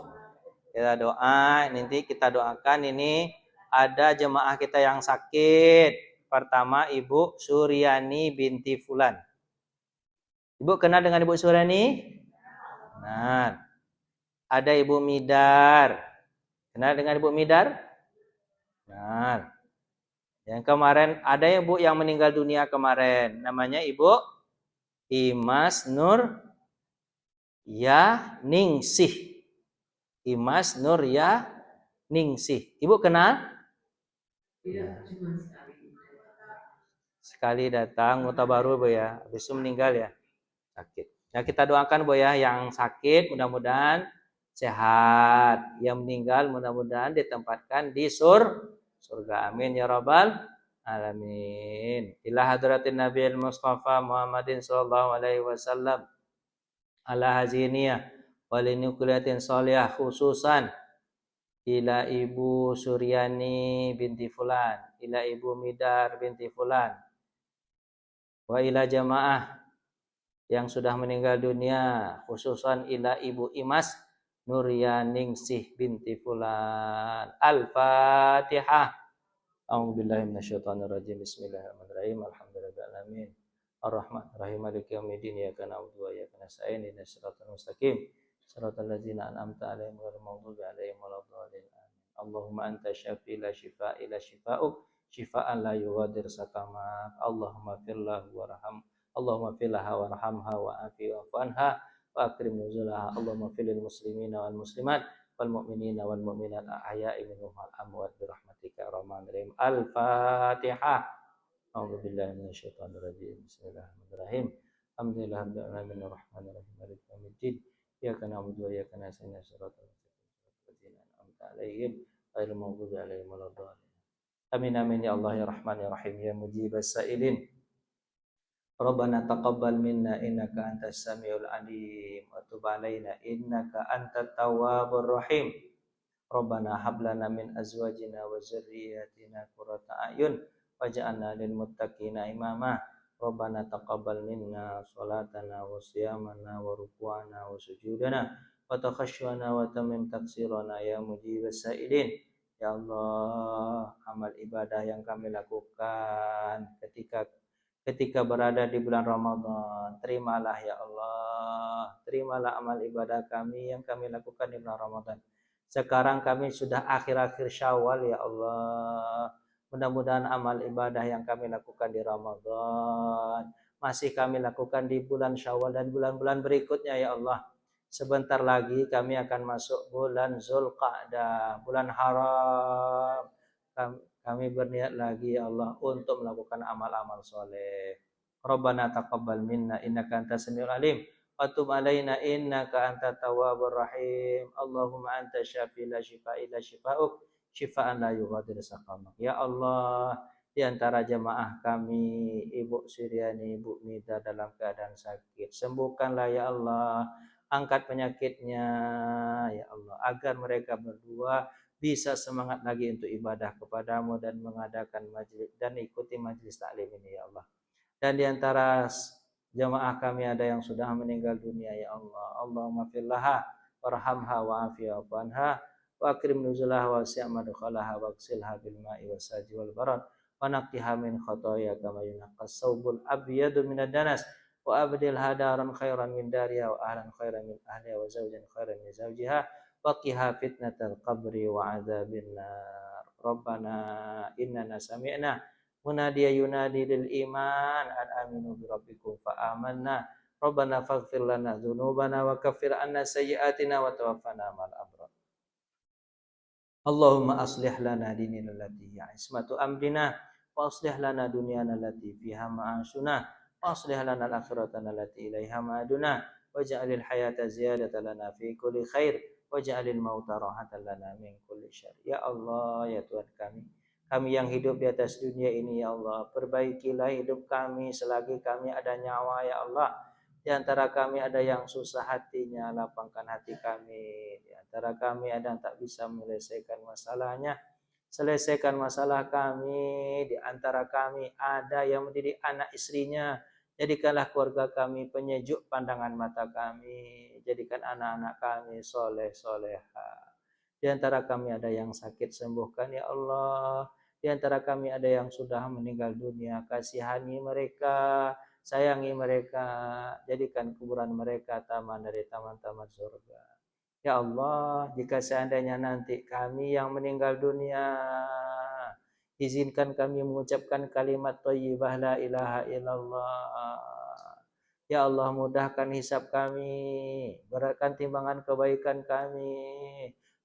Kita doa, nanti kita doakan ini ada jemaah kita yang sakit. Pertama, Ibu Suryani binti Fulan. Ibu kenal dengan Ibu Suryani? Nah, ada Ibu Midar. Kenal dengan Ibu Midar? Nah, yang kemarin ada Ibu yang meninggal dunia kemarin. Namanya Ibu Imas Nur Ningsih. Imas Nur Ningsih. Ibu kenal? Tidak cuma sekali. Sekali datang mutabaru, Bu ya. Habis itu meninggal ya. Sakit. Nah, kita doakan, Bu ya, yang sakit mudah-mudahan sehat. Yang meninggal mudah-mudahan ditempatkan di surga. Amin ya rabbal alamin. Ila hadratin Nabi Mustafa Muhammadin sallallahu alaihi wasallam ala haziniyah walinukuliatin salihah khususan ila Ibu Suryani binti Fulan, ila Ibu Midar binti Fulan, wa ila jamaah yang sudah meninggal dunia, khususan ila Ibu Imas Nuryaningsih binti Fulan. Al-Fatihah. A'udzubillahi minasyaitonirrajim. Bismillahirrahmanirrahim. Alhamdulillahirabbil alamin. Ar-Rahmanir-Rahim. Maliki yaumiddin. Iyyaka na'budu wa iyyaka nasta'in. Ihdinas siratal mustaqim. Shiratal ladzina an'amta 'alaihim ghairil maghdubi 'alaihim waladdallin. Allahumma anta syafi la shifaa illa shifaa'uk, shifaa'an la yughadir saqama. Allahumma firlahu warham. Allahumma filaha warhamha wa'afi wa'fu anha wa akrim nuzulaha. Allahumma filil muslimina wal muslimat wal mu'minina wal mu'minat ahya'i minhum wal amwat bi rahmatika ya arhamar rahimin. Al-Fatihah. A'udzu billahi minasyaitonir rajim. Bismillahirrahmanirrahim. Alhamdulillahirabbil alamin arrahmanir rahim maliki yaumiddin. Iyyaka na'budu wa iyyaka nasta'in. Shiratal ladzina an'amta 'alaihim ghairil maghdubi 'alaihim waladdallin. Amin amin ya Allah ya Rahman ya Rahim ya Mujibas Sa'ilin. Rabbana taqabbal minna innaka antas samiul alim wa tub alaina innaka antat tawwabur rahim. Rabbana hab lana min azwajina wa dzurriyyatina qurrata a'yun waj'alna lil muttaqina imama. Rabbana taqabbal minna salatana wa siyamana wa ruku'ana wa sujudana wa takhashwana wa tamim taksirana ya mujibas sa'ilin. Ya Allah, amal ibadah yang kami lakukan ketika berada di bulan Ramadan, terimalah ya Allah, terimalah amal ibadah kami yang kami lakukan di bulan Ramadan. Sekarang kami sudah akhir-akhir Syawal ya Allah, mudah-mudahan amal ibadah yang kami lakukan di Ramadan masih kami lakukan di bulan Syawal dan bulan-bulan berikutnya ya Allah. Sebentar lagi kami akan masuk bulan Zulqa'dah, bulan haram. Kami berniat lagi ya Allah untuk melakukan amal-amal soleh. Rabbana taqabbal minna innaka antas samiul alim wa tub alaina innaka antat tawwabur rahim. Allahumma anta syafi la shifaa illa shifaa'uk, shifaan la yughadiru saqama. Ya Allah, di antara jemaah kami Ibu Suryani, Ibu Mida dalam keadaan sakit, sembuhkanlah ya Allah, angkat penyakitnya ya Allah, agar mereka berdua bisa semangat lagi untuk ibadah kepadamu dan mengadakan majlis dan ikuti majlis taklim ini ya Allah. Dan di antara Jamaah kami ada yang sudah meninggal dunia ya Allah. Allahumma fillaha warhamha wa'afiha wa'anha wa akrim nuzulaha wa wasi' madkhalaha wa ghsilha bil ma'i wasaji wal barad wa naqqiha min khotoya kama yunaqqas saubul abyadu minad danas wa abdil hadaran khairan min dariha wa ahlan khairan min ahliha wa zawjan khairan min zawjiha wa qiha fitnatal qabri wa adzabin nar. Rabbana innana sami'na munadiya yunadi lil iman an aminu bi rabbikum fa amanna rabbana faghfir lana dzunubana wa kaffir anna sayyi'atina wa tawaffana ma'al abrar. Allahumma aslih lana dinina allati hiya ismatu amrina wa aslih lana dunyana allati fiha ma'ashuna wa aslih lana al-akhiratana allati ilaiha ma'aduna waj'alil hayata ziyadatan lana fi kulli khair waj'alil mauta rahatan lana min kulli syarr. Ya Allah, ya Tuhan kami yang hidup di atas dunia ini ya Allah, perbaikilah hidup kami selagi kami ada nyawa ya Allah. Di antara kami ada yang susah hatinya, lapangkan hati kami. Di antara kami ada yang tak bisa menyelesaikan masalahnya, selesaikan masalah kami. Di antara kami ada yang mendidik anak istrinya, jadikanlah keluarga kami penyejuk pandangan mata kami. Jadikan anak-anak kami soleh soleha. Di antara kami ada yang sakit, sembuhkan ya Allah. Di antara kami ada yang sudah meninggal dunia, kasihani mereka, sayangi mereka, jadikan kuburan mereka taman dari taman-taman surga. Ya Allah, jika seandainya nanti kami yang meninggal dunia, izinkan kami mengucapkan kalimat thayyibah la ilaha illallah. Ya Allah, mudahkan hisab kami, beratkan timbangan kebaikan kami,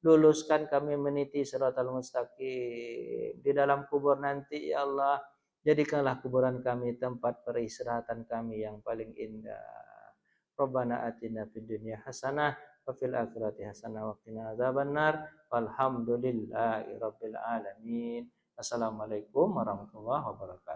luluskan kami meniti siratal mustaqim. Di dalam kubur nanti ya Allah, jadikanlah kuburan kami tempat peristirahatan kami yang paling indah. Rabbana atina fid dunya hasanah wa fil akhirati hasanah wa qina adzabannar. Walhamdulillahi rabbil alamin. Assalamualaikum warahmatullahi wabarakatuh.